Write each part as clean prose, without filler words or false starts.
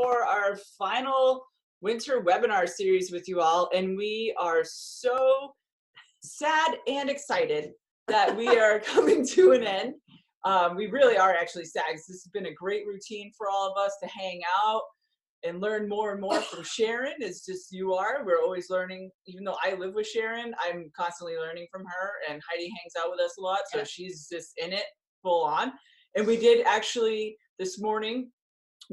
for our final winter webinar series with you all, and we are so sad and excited that we are coming to an end. We really are actually sad because this has been a great routine for all of us to hang out and learn more and more from Sharon. It's just you are. We're always learning. Even though I live with Sharon, I'm constantly learning from her, and Heidi hangs out with us a lot, so she's just in it full on. And we did actually this morning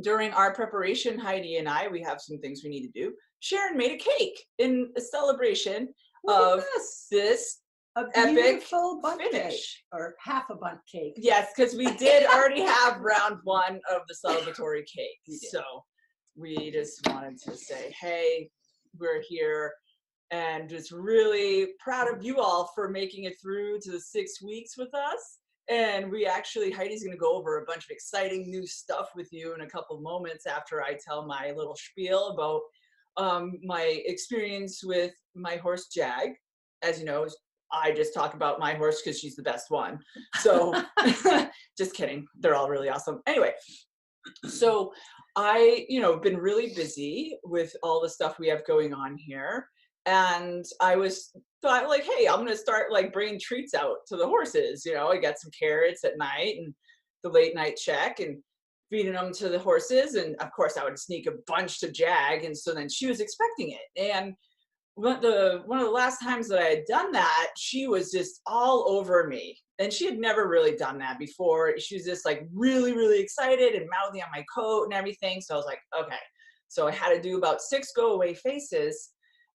during our preparation, Heidi and I, we have some things we need to do. Sharon made a cake in a celebration of this beautiful bundt finish. cake, or half a bundt cake. Yes, because we did already have round one of the celebratory cake. So we just wanted to say, hey, we're here and just really proud of you all for making it through to the 6 weeks with us. And we actually, Heidi's going to go over a bunch of exciting new stuff with you in a couple moments after I tell my little spiel about my experience with my horse Jag. As you know, I just talk about my horse because she's the best one. So just kidding. They're all really awesome. Anyway, so I, been really busy with all the stuff we have going on here. And I thought like, hey, I'm going to start like bringing treats out to the horses. I got some carrots at night and the late night check and feeding them to the horses. And of course I would sneak a bunch to Jag. And so then she was expecting it. And one of the last times that I had done that, she was just all over me. And she had never really done that before. She was just like really, really excited and mouthing on my coat and everything. So I was like, okay. So I had to do about 6 go away faces.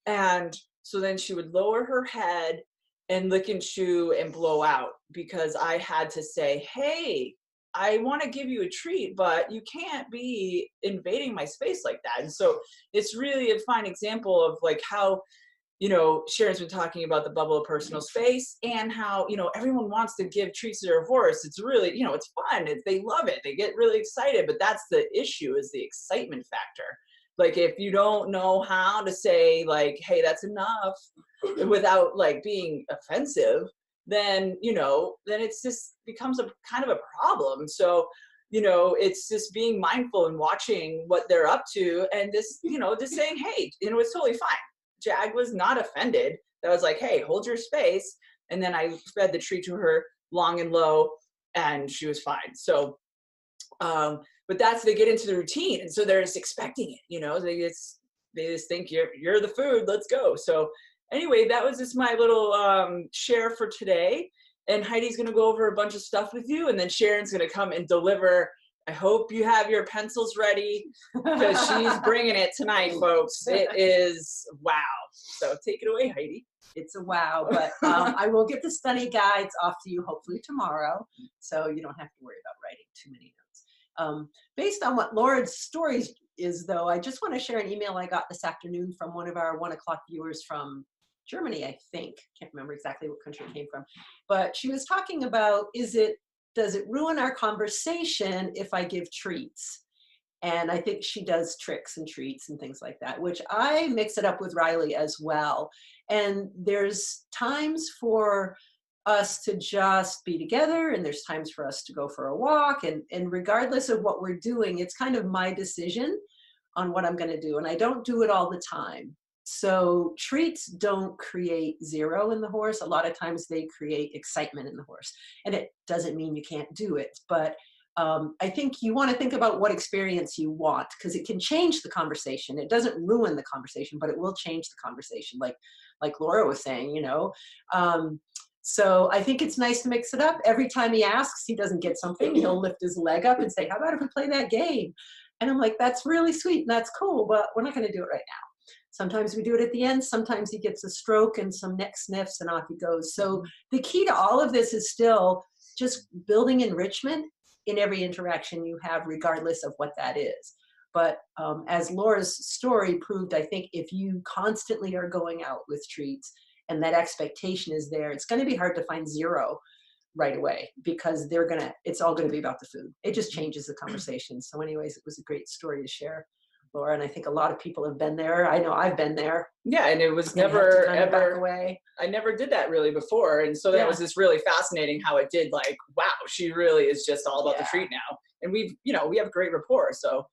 And so then she would lower her head and lick and chew and blow out because I had to say, hey, I want to give you a treat, but you can't be invading my space like that. And so it's really a fine example of like how, Sharon's been talking about the bubble of personal space and how, everyone wants to give treats to their horse. It's really, it's fun. They love it. They get really excited, but that's the issue, is the excitement factor. Like if you don't know how to say like, hey, that's enough without like being offensive, then, then it's just becomes a kind of a problem. So, it's just being mindful and watching what they're up to and this, just saying, hey, it's totally fine. Jag was not offended. That was like, hey, hold your space. And then I fed the treat to her long and low and she was fine. So, but they get into the routine. And so they're just expecting it, they just think you're the food, let's go. So anyway, that was just my little share for today. And Heidi's going to go over a bunch of stuff with you. And then Sharon's going to come and deliver. I hope you have your pencils ready because she's bringing it tonight, folks. It is wow. So take it away, Heidi. It's a wow, but I will get the study guides off to you hopefully tomorrow. So you don't have to worry about writing too many notes. Based on what Laura's story is, though, I just want to share an email I got this afternoon from one of our 1 o'clock viewers from Germany, I think. Can't remember exactly what country it came from. But she was talking about, does it ruin our conversation if I give treats? And I think she does tricks and treats and things like that, which I mix it up with Riley as well. And there's times for us to just be together, and there's times for us to go for a walk. And regardless of what we're doing, it's kind of my decision on what I'm going to do. And I don't do it all the time. So treats don't create zero in the horse. A lot of times they create excitement in the horse. And it doesn't mean you can't do it. But I think you want to think about what experience you want, because it can change the conversation. It doesn't ruin the conversation, but it will change the conversation, like Laura was saying, So I think it's nice to mix it up. Every time he asks, he doesn't get something, he'll lift his leg up and say, how about if we play that game? And I'm like, that's really sweet and that's cool, but we're not going to do it right now. Sometimes we do it at the end. Sometimes he gets a stroke and some neck sniffs and off he goes. So the key to all of this is still just building enrichment in every interaction you have, regardless of what that is. But as Laura's story proved, I think if you constantly are going out with treats and that expectation is there, it's going to be hard to find zero right away, because it's all going to be about the food. It just changes the conversation. So anyways, it was a great story to share, Laura, and I think a lot of people have been there. I know I've been there. Yeah, and it was never ever back away. I never did that really before, and so that was just really fascinating how it did. Like, wow, she really is just all about the treat now, and we have great rapport. So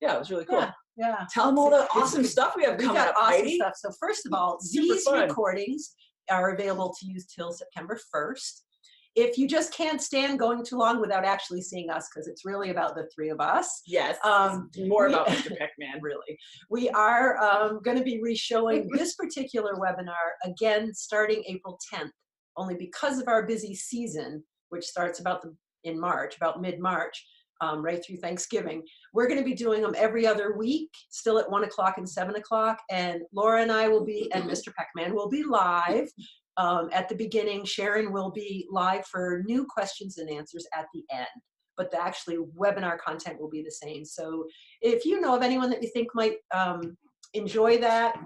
yeah, it was really cool. Yeah. Tell them all the awesome stuff we have We coming got up, awesome Heidi. stuff. So first of all, Super these fun. recordings are available to use till September 1st. If you just can't stand going too long without actually seeing us, because it's really about the three of us. Yes, more about Mr. Peckman. Really. We are going to be re-showing this particular webinar again starting April 10th, only because of our busy season, which starts about mid-March, right through Thanksgiving. We're going to be doing them every other week, still at 1 o'clock and 7 o'clock. And Laura and I will be, and Mr. Peckman will be live at the beginning. Sharon will be live for new questions and answers at the end. But the actually webinar content will be the same. So if you know of anyone that you think might enjoy that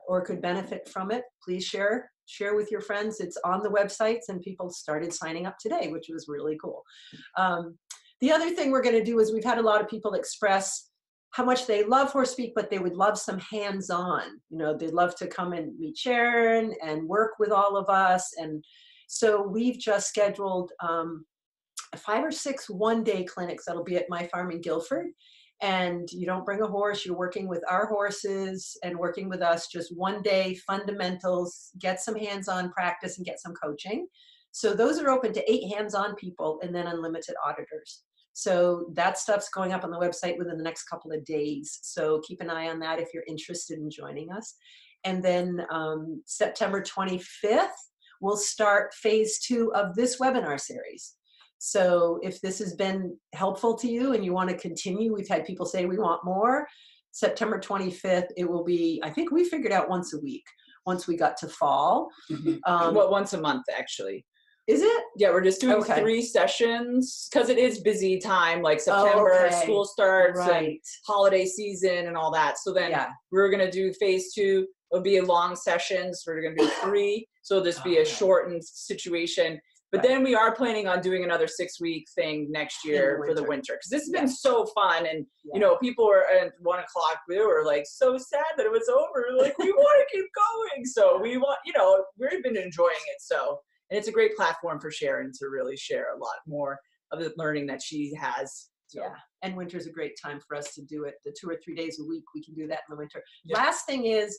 or could benefit from it, please share with your friends. It's on the websites and people started signing up today, which was really cool. The other thing we're going to do is we've had a lot of people express how much they love HorseSpeak, but they would love some hands-on. You know, they'd love to come and meet Sharon and work with all of us. And so we've just scheduled 5 or 6 one-day clinics that'll be at my farm in Guilford. And you don't bring a horse, you're working with our horses and working with us, just one day fundamentals, get some hands-on practice and get some coaching. So those are open to 8 hands-on people and then unlimited auditors. So that stuff's going up on the website within the next couple of days. So keep an eye on that if you're interested in joining us. And then September 25th, we'll start phase 2 of this webinar series. So if this has been helpful to you and you want to continue, we've had people say we want more. September 25th, it will be, I think we figured out once a week, once we got to fall. Well, once a month, actually. Is it? Yeah, we're just doing 3 sessions because it is busy time, like September, school starts, and holiday season and all that. So then we're going to do phase 2. It'll be long sessions. We're going to do 3. So this be a shortened situation. But then we are planning on doing another 6-week thing next year for the winter. Because this has been so fun. And, you know, people were at 1 o'clock, we were like so sad that it was over. Like, we want to keep going. So we want, you know, we've been enjoying it. So, and it's a great platform for Sharon to really share a lot more of the learning that she has. So. Yeah, and winter's a great time for us to do it. The 2 or 3 days a week, we can do that in the winter. Last thing is,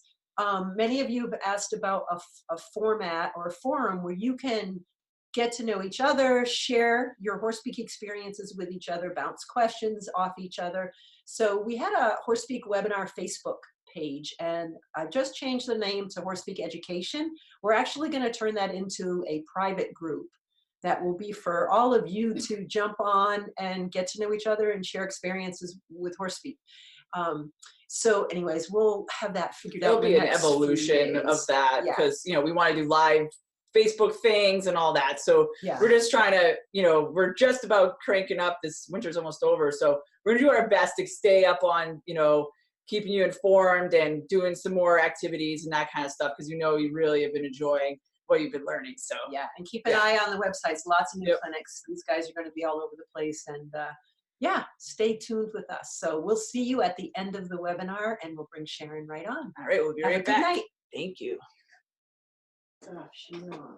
many of you have asked about a format or a forum where you can get to know each other, share your HorseSpeak experiences with each other, bounce questions off each other. So we had a HorseSpeak webinar Facebook page, and I just changed the name to HorseSpeak Education. We're actually going to turn that into a private group that will be for all of you to jump on and get to know each other and share experiences with HorseSpeak. So anyways, we'll have that figured out. There'll be an evolution of that because, you know, we want to do live Facebook things and all that. So we're just trying to, you know, we're just about cranking up. This winter's almost over. So we're gonna do our best to stay up on, you know, keeping you informed and doing some more activities and that kind of stuff. Cause you know, you really have been enjoying what you've been learning. So yeah. And keep an eye on the websites, lots of new clinics. These guys are going to be all over the place and stay tuned with us. So we'll see you at the end of the webinar and we'll bring Sharon right on. All right. We'll be right back. Good night. Thank you. Oh, she's on.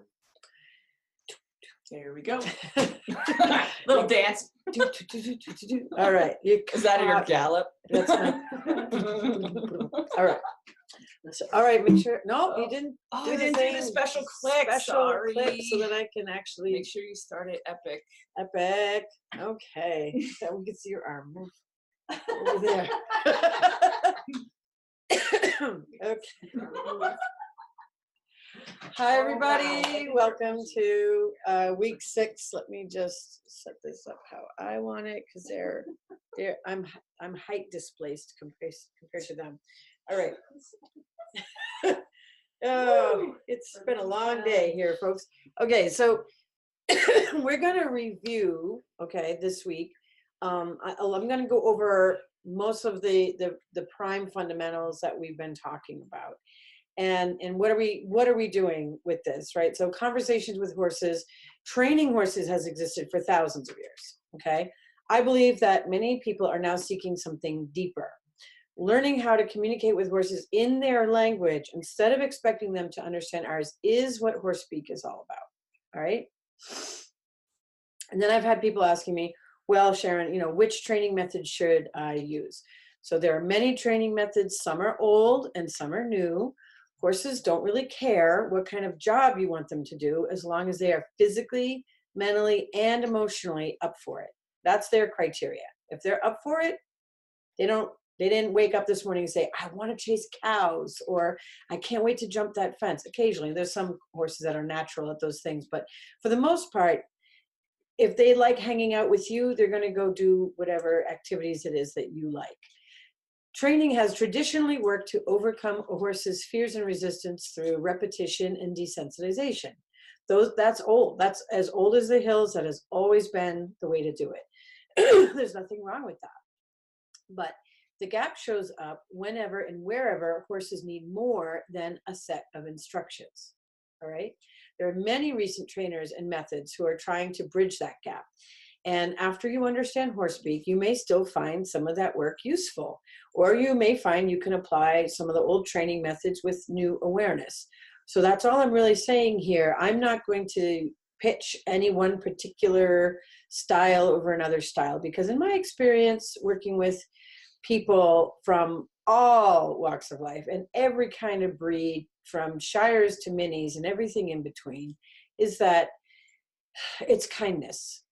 There we go. Little dance. All right. Is that your gallop? That's my... All right. All right. Make sure. No, you didn't. Oh, I didn't do the special click. Special click so that I can actually make sure you start it epic. Epic. Okay. That we can see your arm. Move over there. Okay. Hi, everybody. Welcome to week 6. Let me just set this up how I want it because I'm height displaced compared to them. All right. Oh, it's been a long day here, folks. Okay, so we're going to review. Okay, this week. I'm going to go over most of the prime fundamentals that we've been talking about. And what are we doing with this, right? So conversations with horses, training horses has existed for thousands of years, okay? I believe that many people are now seeking something deeper. Learning how to communicate with horses in their language instead of expecting them to understand ours is what HorseSpeak is all about, all right? And then I've had people asking me, Well, Sharon, which training method should I use? So there are many training methods. Some are old and some are new. Horses don't really care what kind of job you want them to do as long as they are physically, mentally, and emotionally up for it. That's their criteria. If they're up for it, they didn't wake up this morning and say, I want to chase cows, or I can't wait to jump that fence. Occasionally, there's some horses that are natural at those things, but for the most part, if they like hanging out with you, they're going to go do whatever activities it is that you like. Training has traditionally worked to overcome a horse's fears and resistance through repetition and desensitization. That's old. That's as old as the hills. That has always been the way to do it. There's nothing wrong with that. But the gap shows up whenever and wherever horses need more than a set of instructions. All right. There are many recent trainers and methods who are trying to bridge that gap. And after you understand horse speak, you may still find some of that work useful, or you may find you can apply some of the old training methods with new awareness. So that's all I'm really saying here. I'm not going to pitch any one particular style over another style, because in my experience working with people from all walks of life and every kind of breed, from Shires to minis and everything in between, is that it's kindness.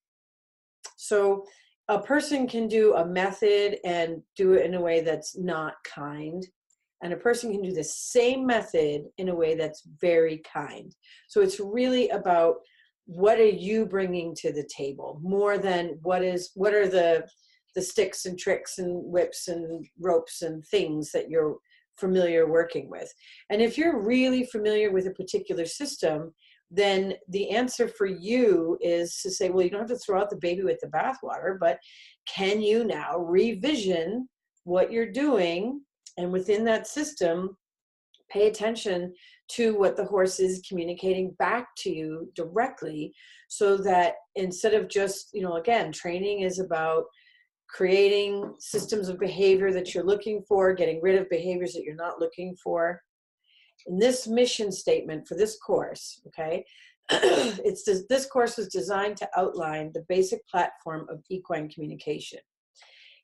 So a person can do a method and do it in a way that's not kind, and a person can do the same method in a way that's very kind. So it's really about, what are you bringing to the table, more than what are the sticks and tricks and whips and ropes and things that you're familiar working with. And if you're really familiar with a particular system, then the answer for you is to say, well, you don't have to throw out the baby with the bathwater, but can you now revision what you're doing, and within that system, pay attention to what the horse is communicating back to you directly, so that instead of just, again, training is about creating systems of behavior that you're looking for, getting rid of behaviors that you're not looking for. In this mission statement for this course, okay, this course was designed to outline the basic platform of equine communication.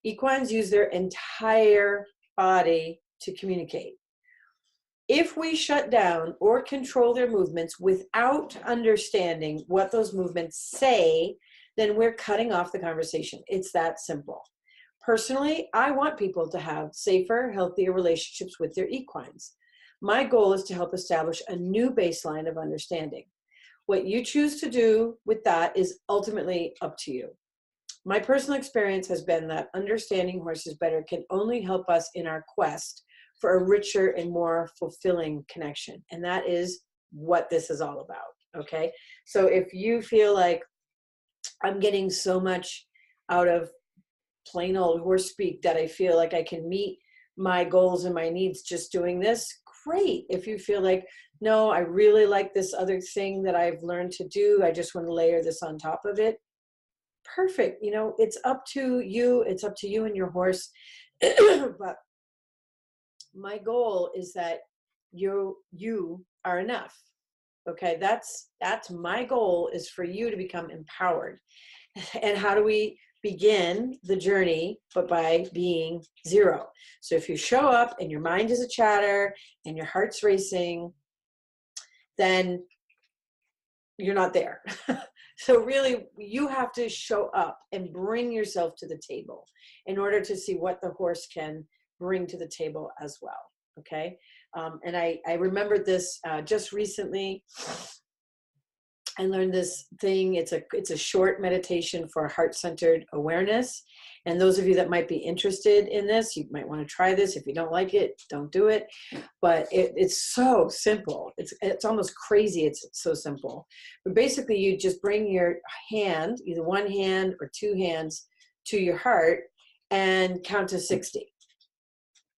Equines use their entire body to communicate. If we shut down or control their movements without understanding what those movements say, then we're cutting off the conversation. It's that simple. Personally, I want people to have safer, healthier relationships with their equines. My goal is to help establish a new baseline of understanding. What you choose to do with that is ultimately up to you. My personal experience has been that understanding horses better can only help us in our quest for a richer and more fulfilling connection. And that is what this is all about, okay? So if you feel like, I'm getting so much out of plain old horse speak that I feel like I can meet my goals and my needs just doing this, great. If you feel like, no, I really like this other thing that I've learned to do, I just want to layer this on top of it, perfect. It's up to you. It's up to you and your horse. But my goal is that you are enough. Okay, that's my goal, is for you to become empowered. And how do we begin the journey? But by being zero. So if you show up and your mind is a chatter and your heart's racing, then you're not there. So really, you have to show up and bring yourself to the table in order to see what the horse can bring to the table as well. Okay. And I remembered this just recently. I learned this thing. It's a short meditation for heart-centered awareness. And those of you that might be interested in this, you might want to try this. If you don't like it, don't do it. But it's so simple. It's almost crazy. It's so simple. But basically, you just bring your hand, either one hand or two hands, to your heart and count to 60.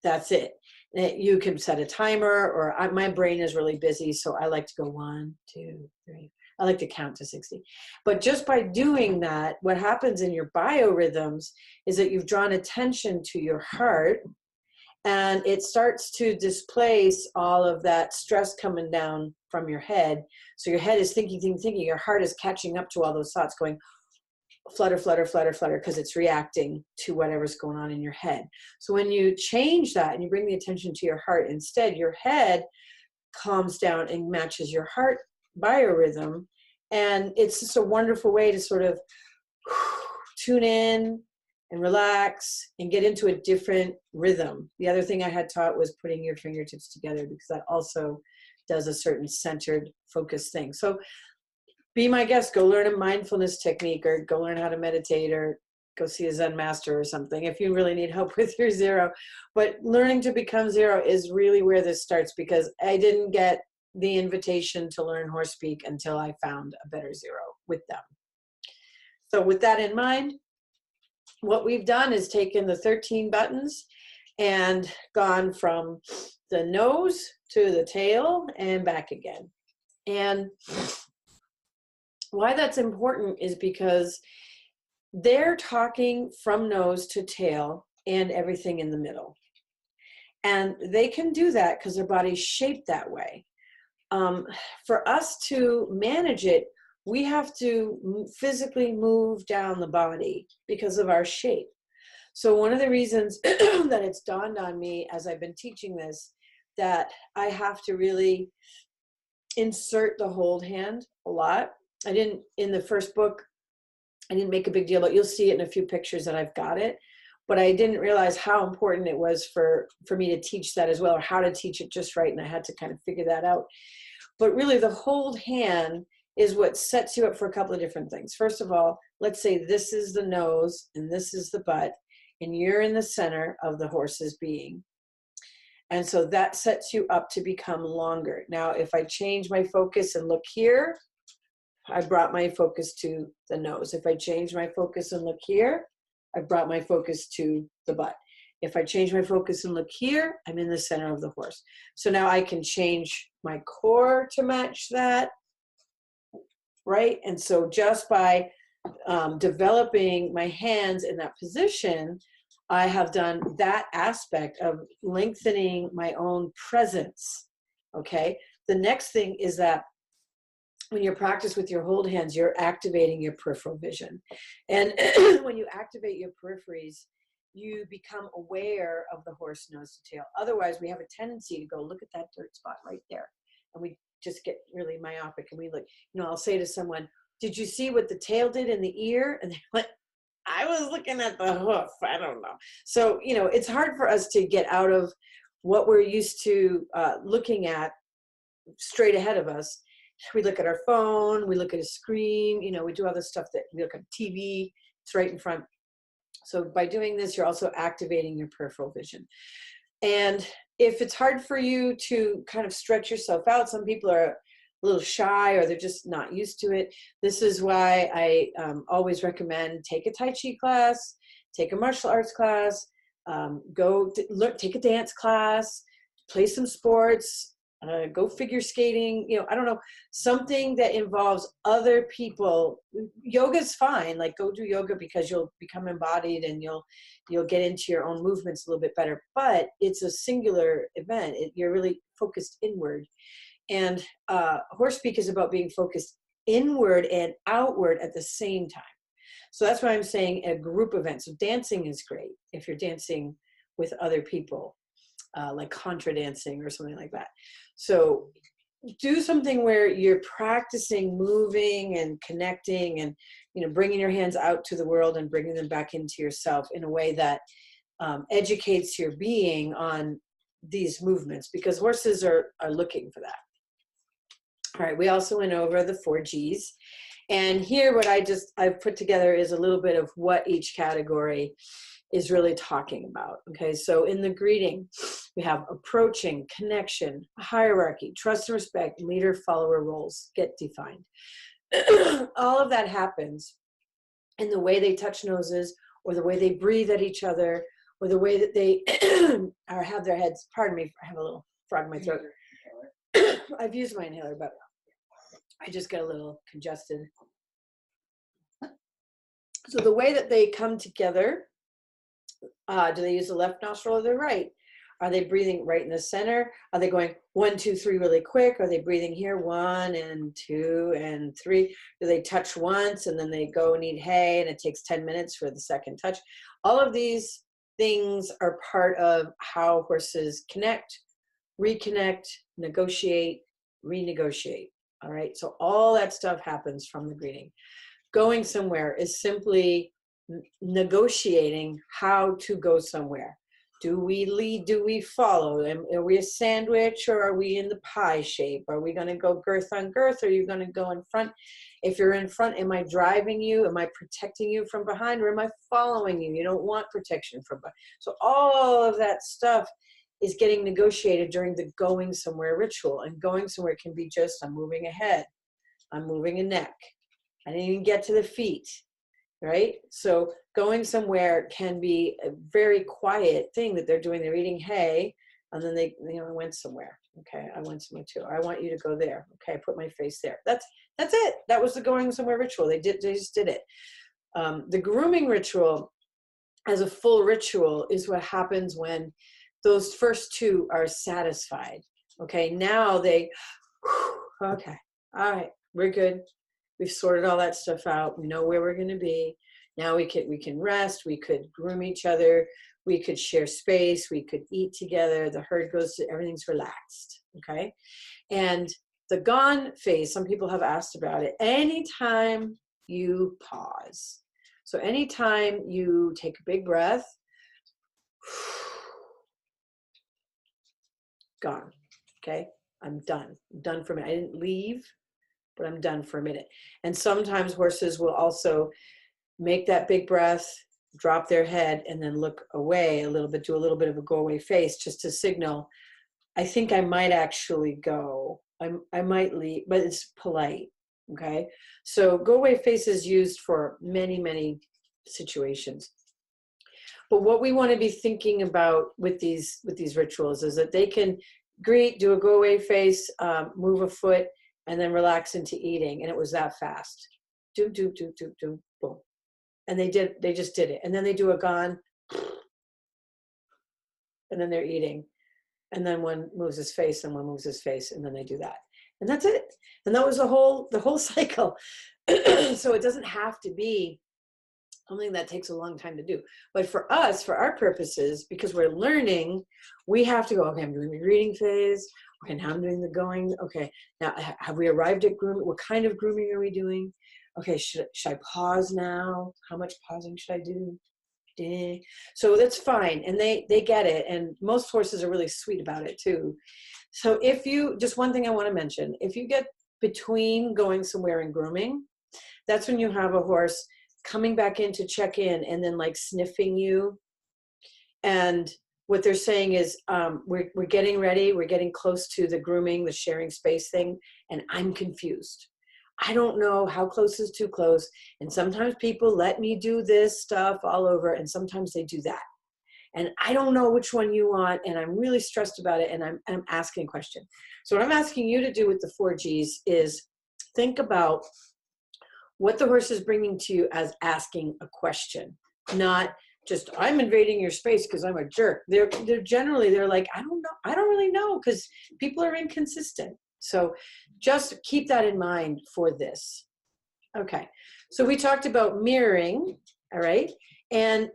That's it. You can set a timer, or my brain is really busy, so I like to go 1, 2, 3. I like to count to 60. But just by doing that, what happens in your biorhythms is that you've drawn attention to your heart, and it starts to displace all of that stress coming down from your head. So your head is thinking. Your heart is catching up to all those thoughts, going, flutter, flutter, flutter, flutter, because it's reacting to whatever's going on in your head. So when you change that and you bring the attention to your heart instead, your head calms down and matches your heart biorhythm. And it's just a wonderful way to sort of tune in and relax and get into a different rhythm. The other thing I had taught was putting your fingertips together, because that also does a certain centered focus thing. So be my guest, go learn a mindfulness technique, or go learn how to meditate, or go see a Zen master or something if you really need help with your zero. But learning to become zero is really where this starts, because I didn't get the invitation to learn horse speak until I found a better zero with them. So with that in mind, what we've done is taken the 13 buttons and gone from the nose to the tail and back again. And why that's important is because they're talking from nose to tail and everything in the middle. And they can do that because their body's shaped that way. For us to manage it, we have to physically move down the body because of our shape. So one of the reasons that it's dawned on me as I've been teaching this, that I have to really insert the hold hand a lot. I didn't, in the first book, I didn't make a big deal about it. You'll see it in a few pictures that I've got it, but I didn't realize how important it was for me to teach that as well, or how to teach it just right. And I had to kind of figure that out. But really the hold hand is what sets you up for a couple of different things. First of all, let's say this is the nose and this is the butt, and you're in the center of the horse's being. And so that sets you up to become longer. Now, if I change my focus and look here, I brought my focus to the nose. If I change my focus and look here, I brought my focus to the butt. If I change my focus and look here, I'm in the center of the horse. So now I can change my core to match that, right? And so just by developing my hands in that position, I have done that aspect of lengthening my own presence, okay? The next thing is that when you practice with your hold hands, you're activating your peripheral vision. And when you activate your peripheries, you become aware of the horse nose to tail. Otherwise, we have a tendency to go, look at that dirt spot right there. And we just get really myopic. And we look, I'll say to someone, did you see what the tail did in the ear? And they're like, I was looking at the hoof. I don't know. So, it's hard for us to get out of what we're used to looking at straight ahead of us. We look at our phone, we look at a screen, we do all this stuff that we look at TV, it's right in front. So by doing this, you're also activating your peripheral vision. And if it's hard for you to kind of stretch yourself out, some people are a little shy or they're just not used to it. This is why I always recommend take a Tai Chi class, take a martial arts class, take a dance class, play some sports, go figure skating, I don't know, something that involves other people. Yoga's fine, like go do yoga because you'll become embodied and you'll get into your own movements a little bit better, but it's a singular event. You're really focused inward. And horse speak is about being focused inward and outward at the same time. So that's why I'm saying a group event. So dancing is great if you're dancing with other people, like contra dancing or something like that. So do something where you're practicing moving and connecting and, bringing your hands out to the world and bringing them back into yourself in a way that educates your being on these movements, because horses are looking for that. All right, we also went over the 4 Gs. And here what I've put together is a little bit of what each category is really talking about. Okay, so in the greeting, we have approaching, connection, hierarchy, trust and respect, leader, follower roles get defined. All of that happens in the way they touch noses, or the way they breathe at each other, or the way that they have their heads. Pardon me, I have a little frog in my throat. I've used my inhaler, but I just get a little congested. So the way that they come together, do they use the left nostril or the right? Are they breathing right in the center? Are they going 1, 2, 3 really quick? Are they breathing here 1 and 2 and 3? Do they touch once and then they go and eat hay and it takes 10 minutes for the second touch? All of these things are part of how horses connect, reconnect, negotiate, renegotiate. All right, so all that stuff happens from the greeting. Going somewhere is simply negotiating how to go somewhere. Do we lead? Do we follow? Are we a sandwich or are we in the pie shape? Are we going to go girth on girth or are you going to go in front? If you're in front, am I driving you? Am I protecting you from behind or am I following you? You don't want protection from behind. So all of that stuff is getting negotiated during the going somewhere ritual. And going somewhere can be just, I'm moving a head, I'm moving a neck, I didn't even get to the feet, right? So going somewhere can be a very quiet thing that they're doing. They're eating hay, and then they, I went somewhere. Okay, I went somewhere too. I want you to go there. Okay, I put my face there. That's it. That was the going somewhere ritual. They just did it. The grooming ritual, as a full ritual, is what happens when those first two are satisfied. Okay, now they, okay, all right, we're good. We've sorted all that stuff out. We know where we're going to be. Now we can rest. We could groom each other. We could share space. We could eat together. The herd goes to, everything's relaxed. Okay, and the gone phase, some people have asked about it. Anytime you pause. So anytime you take a big breath, gone. Okay, I'm done. I'm done for a minute. I didn't leave, but I'm done for a minute. And sometimes horses will also make that big breath, drop their head, and then look away a little bit, do a little bit of a go away face just to signal, I think I might actually go. I might leave, but it's polite. Okay, so go away face is used for many, many situations. But what we want to be thinking about with these rituals is that they can greet, do a go away face, move a foot, and then relax into eating. And it was that fast. Do, boom. And they just did it. And then they do a gone, and then they're eating. And then one moves his face and one moves his face, and then they do that. And that's it. And that was the whole cycle. So it doesn't have to be something that takes a long time to do. But for us, for our purposes, because we're learning, we have to go, okay, I'm doing the greeting phase. Okay, now I'm doing the going. Okay, now have we arrived at grooming? What kind of grooming are we doing? Okay, should I pause now? How much pausing should I do? So that's fine. And they get it. And most horses are really sweet about it too. So if you, just one thing I want to mention, if you get between going somewhere and grooming, that's when you have a horse coming back in to check in and then like sniffing you. And what they're saying is, we're getting ready. We're getting close to the grooming, the sharing space thing. And I'm confused. I don't know how close is too close. And sometimes people let me do this stuff all over. And sometimes they do that. And I don't know which one you want. And I'm really stressed about it. And I'm asking a question. So what I'm asking you to do with the 4Gs is think about what the horse is bringing to you as asking a question, not just, I'm invading your space because I'm a jerk. They're like, I don't know. I don't really know, because people are inconsistent. So just keep that in mind for this. Okay. So we talked about mirroring. All right. And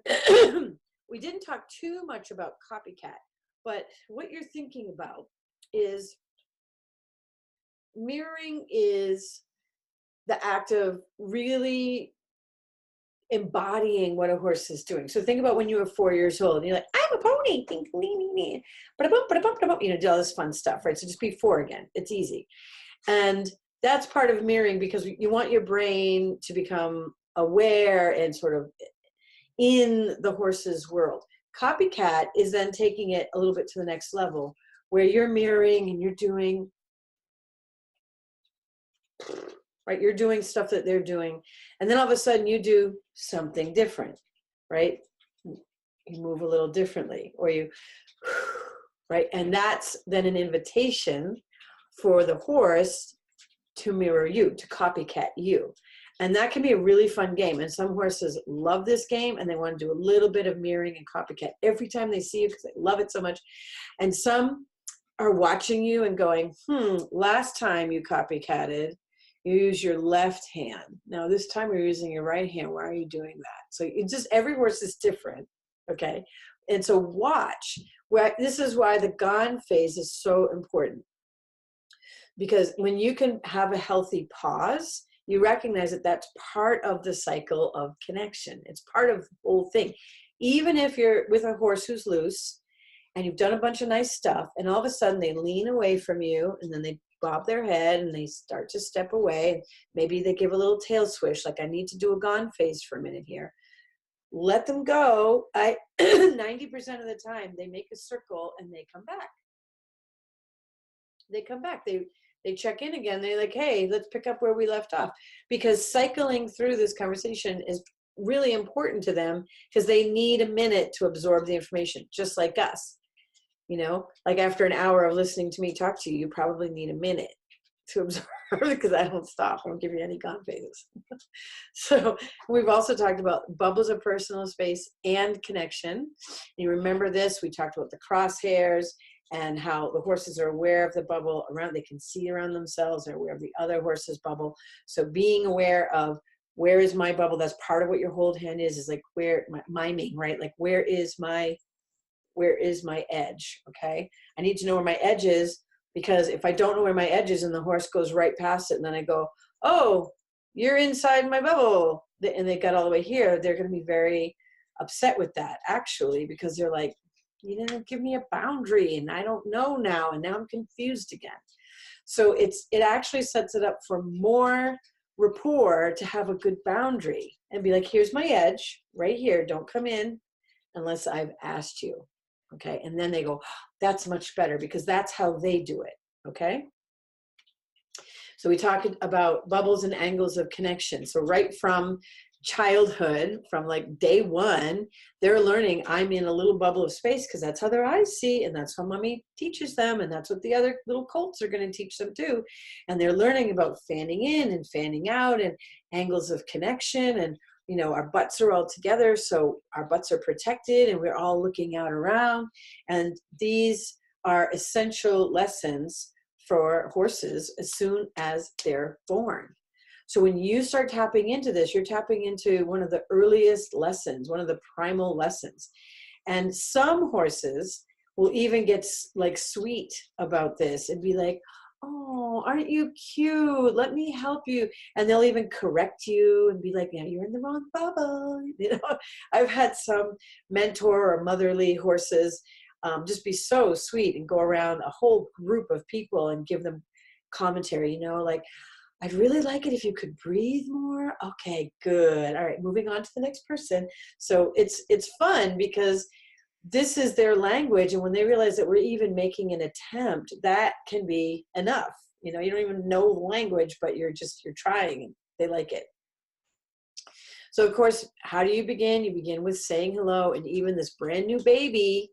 we didn't talk too much about copycat, but what you're thinking about is mirroring is the act of really embodying what a horse is doing. So think about when you were 4 years old and you're like, I'm a pony, do all this fun stuff, right? So just be 4 again. It's easy. And that's part of mirroring, because you want your brain to become aware and sort of in the horse's world. Copycat is then taking it a little bit to the next level, where you're mirroring and you're doing, right? You're doing stuff that they're doing. And then all of a sudden you do something different, right? You move a little differently, or you, right? And that's then an invitation for the horse to mirror you, to copycat you. And that can be a really fun game. And some horses love this game and they want to do a little bit of mirroring and copycat every time they see you because they love it so much. And some are watching you and going, last time you copycatted, you use your left hand. Now this time you're using your right hand. Why are you doing that? So it just, every horse is different. Okay. And so watch. This is why the gone phase is so important. Because when you can have a healthy pause, you recognize that that's part of the cycle of connection. It's part of the whole thing. Even if you're with a horse who's loose and you've done a bunch of nice stuff and all of a sudden they lean away from you and then they bob their head and they start to step away. Maybe they give a little tail swish, like I need to do a gone phase for a minute here. Let them go. 90% of the time they make a circle and they come back. They come back. They check in again. They're like, hey, let's pick up where we left off. Because cycling through this conversation is really important to them because they need a minute to absorb the information, just like us. You know, like after an hour of listening to me talk to you, you probably need a minute to absorb because I don't stop. I don't give you any gone phases. So we've also talked about bubbles of personal space and connection. You remember this, we talked about the crosshairs and how the horses are aware of the bubble around, they can see around themselves, they're aware of the other horse's bubble. So being aware of where is my bubble, that's part of what your hold hand is like where, miming, right? Like where is my edge, okay? I need to know where my edge is because if I don't know where my edge is and the horse goes right past it and then I go, oh, you're inside my bubble, and they got all the way here, they're gonna be very upset with that actually because they're like, you didn't give me a boundary and I don't know now and now I'm confused again. So it actually sets it up for more rapport to have a good boundary and be like, here's my edge right here, don't come in unless I've asked you. Okay, and then they go, that's much better because that's how they do it. Okay, so we talked about bubbles and angles of connection. So right from childhood, from like day one, they're learning I'm in a little bubble of space because that's how their eyes see and that's how mommy teaches them and that's what the other little colts are going to teach them too. And they're learning about fanning in and fanning out and angles of connection and you know, our butts are all together, so our butts are protected and we're all looking out around. And these are essential lessons for horses as soon as they're born. So when you start tapping into this, you're tapping into one of the earliest lessons, one of the primal lessons. And some horses will even get like sweet about this and be like, oh, aren't you cute? Let me help you. And they'll even correct you and be like, yeah, you're in the wrong bubble. You know, I've had some mentor or motherly horses just be so sweet and go around a whole group of people and give them commentary, you know, like, I'd really like it if you could breathe more. Okay, good. All right, moving on to the next person. So it's fun because this is their language, and when they realize that we're even making an attempt, that can be enough. You know, you don't even know the language, but you're trying, and they like it. So of course, how do you begin? You begin with saying hello, and even this brand new baby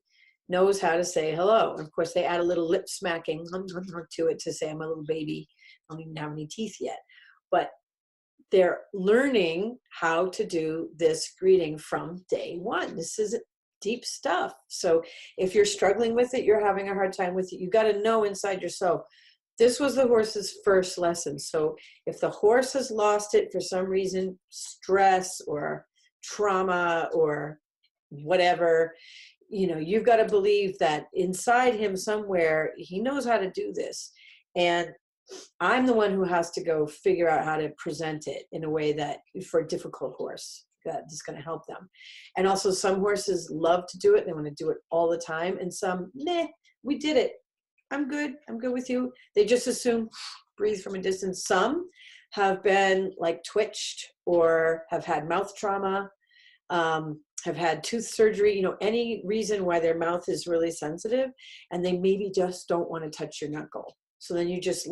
knows how to say hello. And of course, they add a little lip smacking to it to say, I'm a little baby. I don't even have any teeth yet. But they're learning how to do this greeting from day one. This is deep stuff. So if you're struggling with it, you're having a hard time with it, you got to know inside yourself, this was the horse's first lesson. So if the horse has lost it for some reason, stress or trauma or whatever, you know, you've got to believe that inside him somewhere, he knows how to do this. And I'm the one who has to go figure out how to present it in a way that for a difficult horse that is going to help them. And also some horses love to do it. They want to do it all the time. And some, nah, we did it. I'm good with you. They just assume breathe from a distance. Some have been like twitched or have had mouth trauma, have had tooth surgery, you know, any reason why their mouth is really sensitive and they maybe just don't want to touch your knuckle. So then you just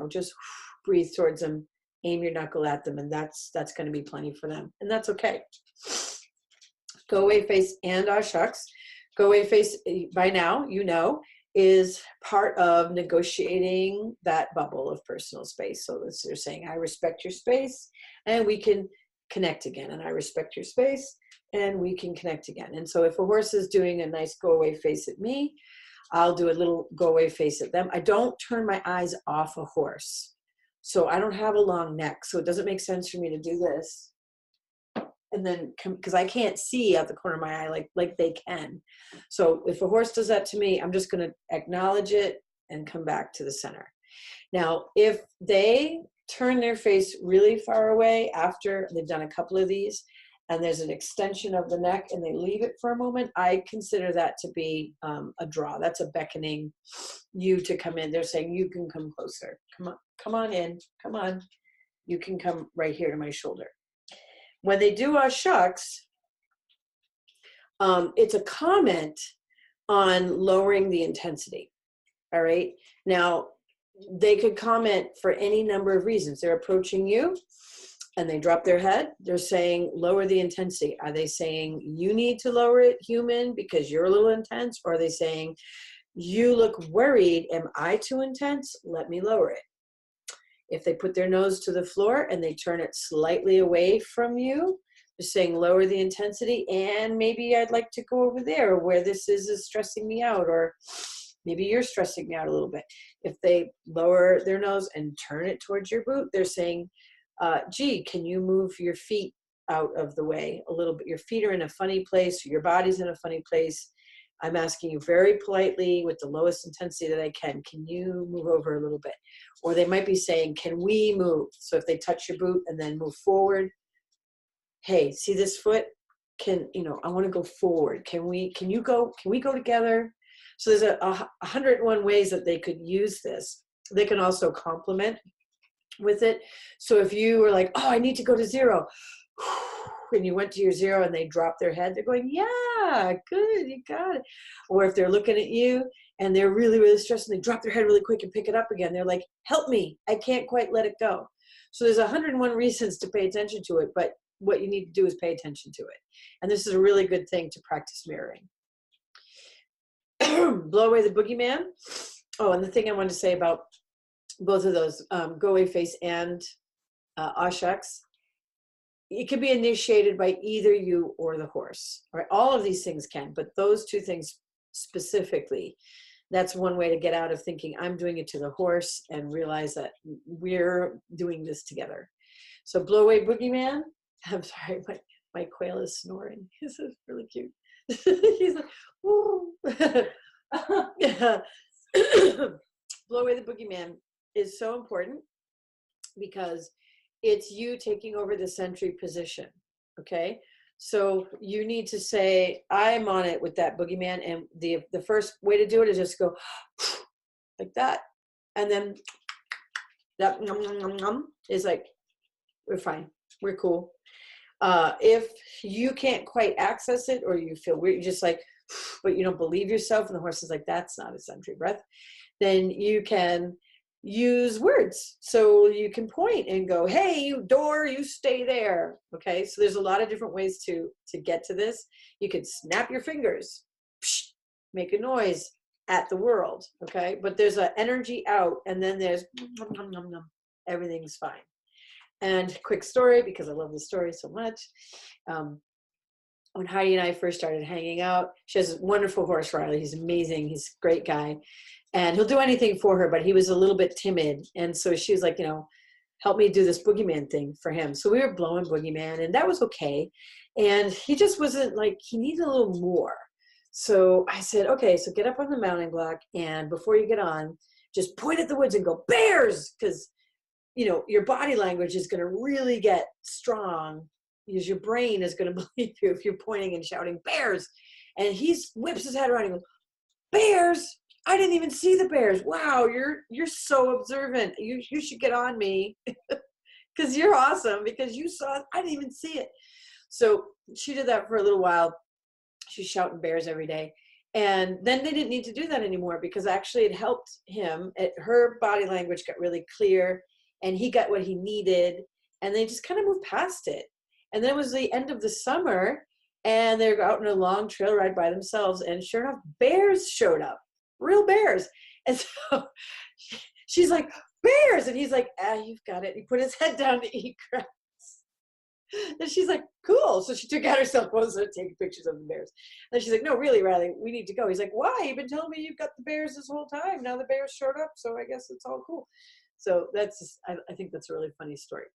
just breathe towards them, aim your knuckle at them, and that's going to be plenty for them. And that's okay. Go away face and shucks. Go away face, by now, you know, is part of negotiating that bubble of personal space. So they're saying, I respect your space and we can connect again. And I respect your space and we can connect again. And so if a horse is doing a nice go away face at me, I'll do a little go away face at them. I don't turn my eyes off a horse. So I don't have a long neck. So it doesn't make sense for me to do this. And then, because I can't see out the corner of my eye like they can. So if a horse does that to me, I'm just going to acknowledge it and come back to the center. Now, if they turn their face really far away after they've done a couple of these, and there's an extension of the neck and they leave it for a moment, I consider that to be a draw. That's a beckoning you to come in. They're saying, you can come closer. Come on in. Come on. You can come right here to my shoulder. When they do a shucks, it's a comment on lowering the intensity. All right. Now, they could comment for any number of reasons. They're approaching you and they drop their head. They're saying, lower the intensity. Are they saying, you need to lower it, human, because you're a little intense? Or are they saying, you look worried. Am I too intense? Let me lower it. If they put their nose to the floor and they turn it slightly away from you, they're saying lower the intensity, and maybe I'd like to go over there where this is stressing me out, or maybe you're stressing me out a little bit. If they lower their nose and turn it towards your boot, they're saying, gee, can you move your feet out of the way a little bit? Your feet are in a funny place, your body's in a funny place. I'm asking you very politely with the lowest intensity that I can you move over a little bit? Or they might be saying, can we move? So if they touch your boot and then move forward, hey, see this foot? I want to go forward. Can we go together? So there's 101 ways that they could use this. They can also compliment with it. So if you were like, oh, I need to go to 0, and you went to your 0 and they drop their head, they're going, yeah, good, you got it. Or if they're looking at you and they're really, really stressed and they drop their head really quick and pick it up again, they're like, help me, I can't quite let it go. So there's 101 reasons to pay attention to it, but what you need to do is pay attention to it. And this is a really good thing to practice mirroring. Blow away the boogeyman. Oh, and the thing I wanted to say about both of those, go away face and aw shucks, it can be initiated by either you or the horse. All right, all of these things can, but those two things specifically, that's one way to get out of thinking I'm doing it to the horse and realize that we're doing this together. So blow away boogeyman. I'm sorry, my quail is snoring. This is really cute. He's like, woo. Blow away the boogeyman is so important because it's you taking over the sentry position, okay? So you need to say, I'm on it with that boogeyman, and the first way to do it is just go like that, and then that nom, nom, nom, nom, is like, we're fine, we're cool. If you can't quite access it, or you feel weird, you're just like, but you don't believe yourself, and the horse is like, that's not a sentry breath, then you can use words. So you can point and go, hey, you door, you stay there. Okay, so there's a lot of different ways to get to this. You could snap your fingers, make a noise at the world, okay? But there's an energy out, and then there's nom, nom, nom, nom. Everything's fine. And quick story, because I love the story so much. When Heidi and I first started hanging out, she has a wonderful horse, Riley. He's amazing. He's a great guy. And he'll do anything for her, but he was a little bit timid. And so she was like, help me do this boogeyman thing for him. So we were blowing boogeyman, and that was okay. And he just wasn't like, he needed a little more. So I said, okay, so get up on the mounting block, and before you get on, just point at the woods and go, bears, because your body language is going to really get strong, because your brain is going to believe you if you're pointing and shouting bears. And he whips his head around and goes, bears. I didn't even see the bears. Wow, you're so observant. You should get on me because you're awesome, because you saw it. I didn't even see it. So she did that for a little while. She's shouting bears every day. And then they didn't need to do that anymore, because actually it helped him. Her body language got really clear, and he got what he needed, and they just kind of moved past it. And then it was the end of the summer, and they're out on a long trail ride by themselves, and sure enough, bears showed up. real bears. And so she's like, bears. And he's like, you've got it. He put his head down to eat grass. And she's like, cool. So she took out her cell phone and started taking pictures of the bears. And she's like, no, really, Riley, we need to go. He's like, why? You've been telling me you've got the bears this whole time. Now the bears showed up, so I guess it's all cool. So that's just, I think that's a really funny story.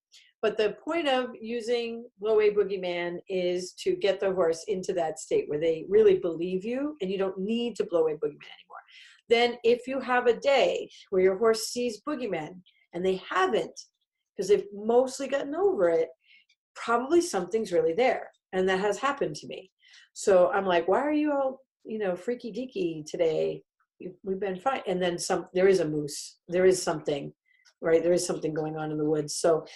But the point of using Blow Away Boogeyman is to get the horse into that state where they really believe you and you don't need to blow away Boogeyman anymore. Then if you have a day where your horse sees Boogeyman and they haven't, because they've mostly gotten over it, probably something's really there. And that has happened to me. So I'm like, why are you all, freaky deaky today? We've been fine. And then there is a moose. There is something, right? There is something going on in the woods. So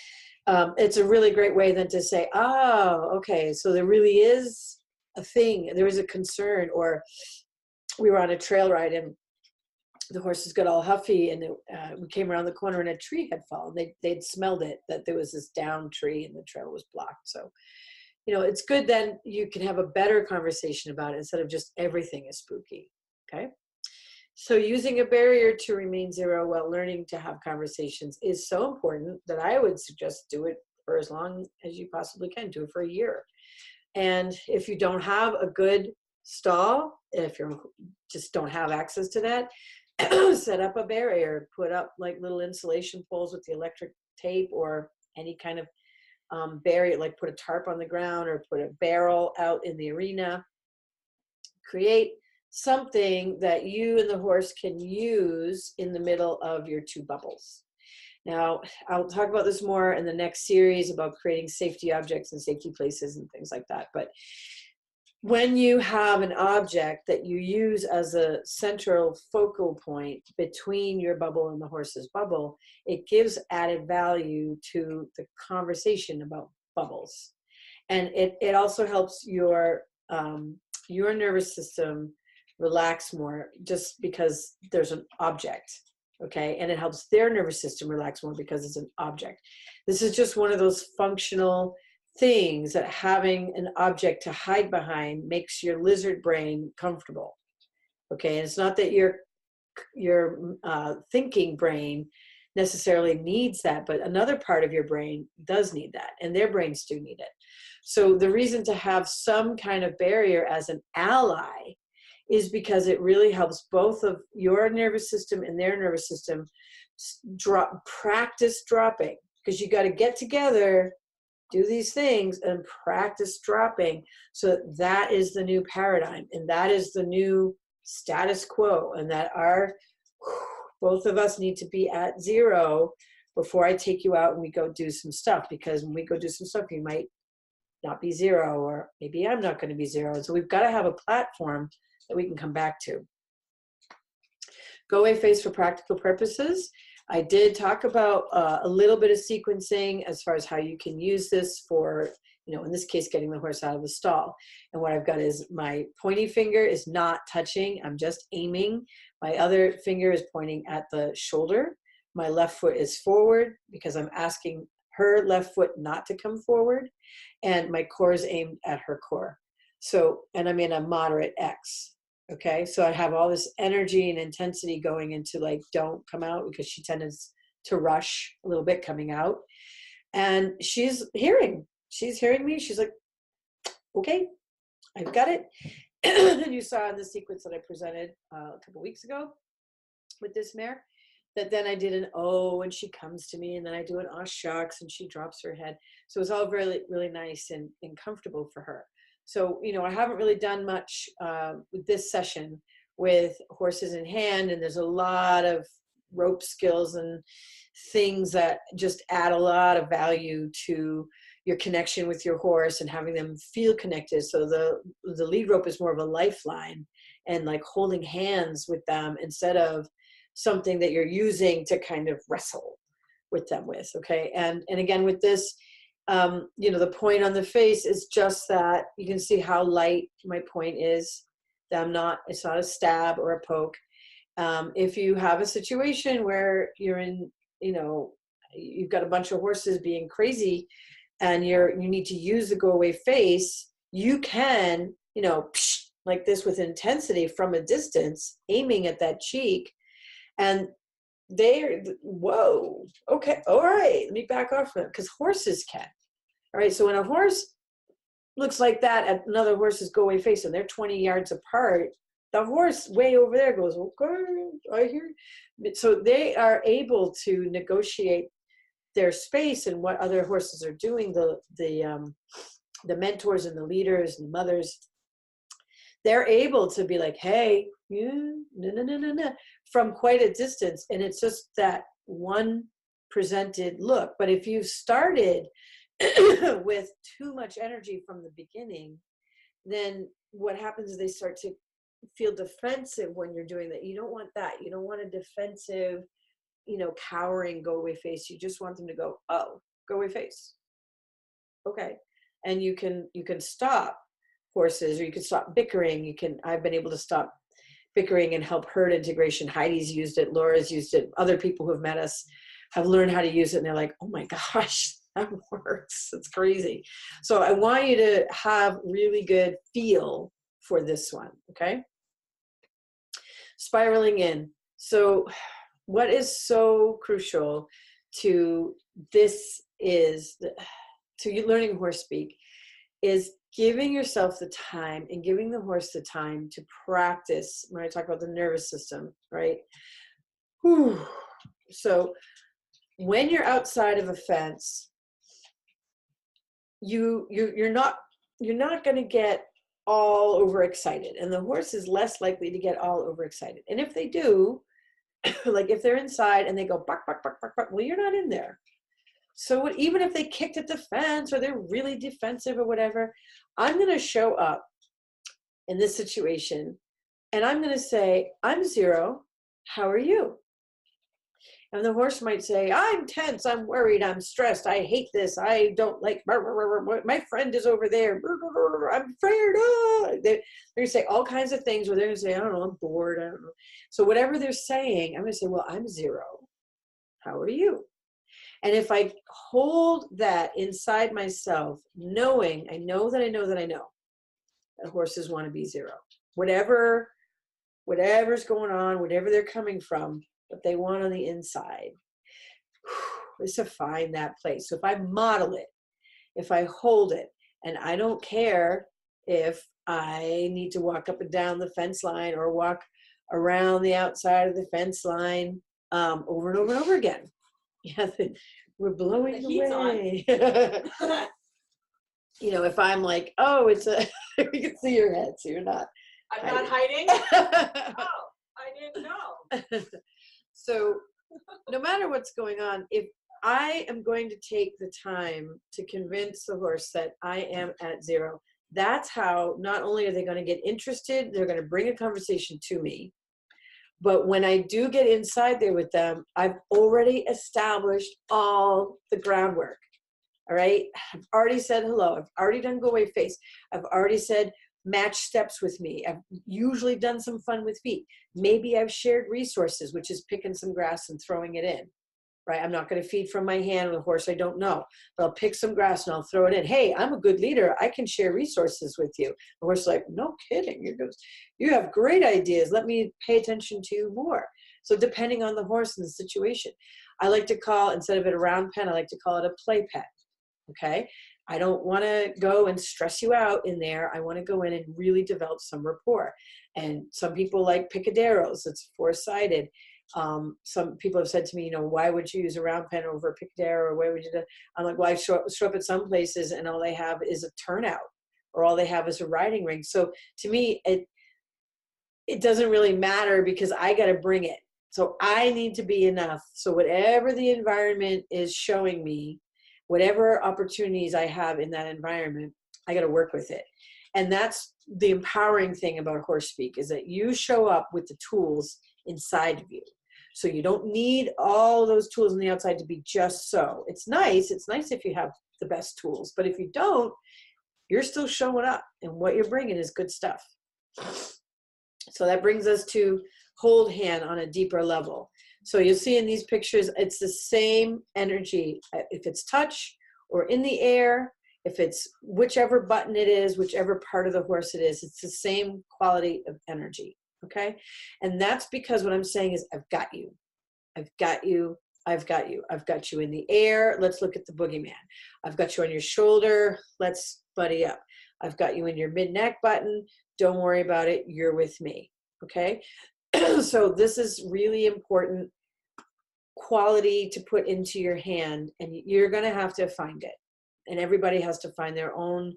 it's a really great way then to say, oh, okay, so there really is a thing. There is a concern. Or we were on a trail ride and the horses got all huffy, and we came around the corner and a tree had fallen. They'd smelled it, that there was this down tree and the trail was blocked. So, it's good then you can have a better conversation about it instead of just everything is spooky, okay? So using a barrier to remain zero while learning to have conversations is so important that I would suggest do it for as long as you possibly can. Do it for a year. And if you don't have a good stall, if you just don't have access to that, set up a barrier, put up like little insulation poles with the electric tape or any kind of barrier, like put a tarp on the ground or put a barrel out in the arena. Create something that you and the horse can use in the middle of your two bubbles. Now, I'll talk about this more in the next series about creating safety objects and safety places and things like that. But when you have an object that you use as a central focal point between your bubble and the horse's bubble, it gives added value to the conversation about bubbles. And it also helps your nervous system relax more just because there's an object, okay? And it helps their nervous system relax more because it's an object. This is just one of those functional things that having an object to hide behind makes your lizard brain comfortable, okay? And it's not that your thinking brain necessarily needs that, but another part of your brain does need that, and their brains do need it. So the reason to have some kind of barrier as an ally is because it really helps both of your nervous system and their nervous system practice dropping, because you got to get together, do these things and practice dropping. So that is the new paradigm, and that is the new status quo, and that both of us need to be at zero before I take you out and we go do some stuff, because when we go do some stuff, you might not be zero, or maybe I'm not going to be zero. And so we've got to have a platform that we can come back to. Go away face for practical purposes. I did talk about a little bit of sequencing as far as how you can use this for, in this case, getting the horse out of the stall. And what I've got is my pointy finger is not touching. I'm just aiming. My other finger is pointing at the shoulder. My left foot is forward because I'm asking her left foot not to come forward. And my core is aimed at her core. So, and I'm in a moderate X. Okay, so I have all this energy and intensity going into like, don't come out, because she tends to rush a little bit coming out. And she's hearing me. She's like, okay, I've got it. And you saw in the sequence that I presented a couple weeks ago with this mare, that then I did an oh, and she comes to me, and then I do an oh shucks, and she drops her head. So it's all really, really nice and comfortable for her. So, I haven't really done much with this session with horses in hand, and there's a lot of rope skills and things that just add a lot of value to your connection with your horse and having them feel connected. So the lead rope is more of a lifeline and like holding hands with them instead of something that you're using to kind of wrestle with them with, okay? And again, with this, the point on the face is just that you can see how light my point is, that it's not a stab or a poke. If you have a situation where you're in, you've got a bunch of horses being crazy and you need to use the go away face, you can, like this with intensity from a distance, aiming at that cheek. And they're, whoa, okay, all right, let me back off from it, because horses can. All right, so when a horse looks like that at another horse's go away face and they're 20 yards apart, the horse way over there goes, okay, I hear. So they are able to negotiate their space and what other horses are doing. The mentors and the leaders and mothers, they're able to be like, hey, yeah, no, from quite a distance. And it's just that one presented look. But if you've started with too much energy from the beginning, then what happens is they start to feel defensive when you're doing that. You don't want that. You don't want a defensive, cowering go away face. You just want them to go, oh, go away face. Okay. And you can stop horses, or you can stop bickering. I've been able to stop bickering and help herd integration. Heidi's used it. Laura's used it. Other people who've met us have learned how to use it. And they're like, oh my gosh, that works. It's crazy. So I want you to have really good feel for this one. Okay. Spiraling in. So what is so crucial to this is, to you learning horse speak, is giving yourself the time and giving the horse the time to practice. When I talk about the nervous system, right? Whew. So when you're outside of a fence, you're not going to get all overexcited, and the horse is less likely to get all overexcited. And if they do, like if they're inside and they go bark, bark, bark, bark, bark, well, you're not in there. So even if they kicked at the fence or they're really defensive or whatever, I'm going to show up in this situation and I'm going to say, I'm Zero. How are you? And the horse might say, I'm tense, I'm worried, I'm stressed, I hate this, I don't like, my friend is over there, I'm afraid. They're going to say all kinds of things where they're going to say, I don't know, I'm bored, I don't know. So whatever they're saying, I'm going to say, well, I'm Zero. How are you? And if I hold that inside myself, knowing, I know that horses want to be Zero. Whatever's going on, whatever they're coming from, what they want on the inside, is to find that place. So if I model it, if I hold it, and I don't care if I need to walk up and down the fence line or walk around the outside of the fence line over and over and over again. Yeah, we're blowing away. If I'm like, oh, it's a, we can see your head, so you're not. I'm not hiding. Oh, I didn't know. So no matter what's going on, if I am going to take the time to convince the horse that I am at Zero, that's how not only are they going to get interested, they're going to bring a conversation to me. But when I do get inside there with them, I've already established all the groundwork. All right. I've already said hello. I've already done go away face. I've already said match steps with me. I've usually done some fun with feet. Maybe I've shared resources, which is picking some grass and throwing it in, right? I'm not going to feed from my hand with a horse I don't know, but I'll pick some grass and I'll throw it in. Hey, I'm a good leader. I can share resources with you. The horse is like, no kidding. He goes, you have great ideas. Let me pay attention to you more. So depending on the horse and the situation, I like to call, instead of it a round pen, I like to call it a play pen. Okay. I don't want to go and stress you out in there. I want to go in and really develop some rapport. And some people like picaderos. It's four-sided. Some people have said to me, why would you use a round pen over a picadero? Or why would you do? I'm like, well, I show up at some places and all they have is a turnout, or all they have is a riding ring. So to me, it doesn't really matter, because I got to bring it. So I need to be enough. So whatever the environment is showing me, whatever opportunities I have in that environment, I got to work with it. And that's the empowering thing about horse speak, is that you show up with the tools inside of you. So you don't need all those tools on the outside to be just so. It's nice if you have the best tools, but if you don't, you're still showing up, and what you're bringing is good stuff. So that brings us to hold hand on a deeper level. So you'll see in these pictures, it's the same energy. If it's touch or in the air, if it's whichever button it is, whichever part of the horse it is, it's the same quality of energy. Okay. And that's because what I'm saying is, I've got you. I've got you. I've got you. I've got you in the air. Let's look at the boogeyman. I've got you on your shoulder. Let's buddy up. I've got you in your mid-neck button. Don't worry about it. You're with me. Okay. So this is really important quality to put into your hand, and you're going to have to find it. And everybody has to find their own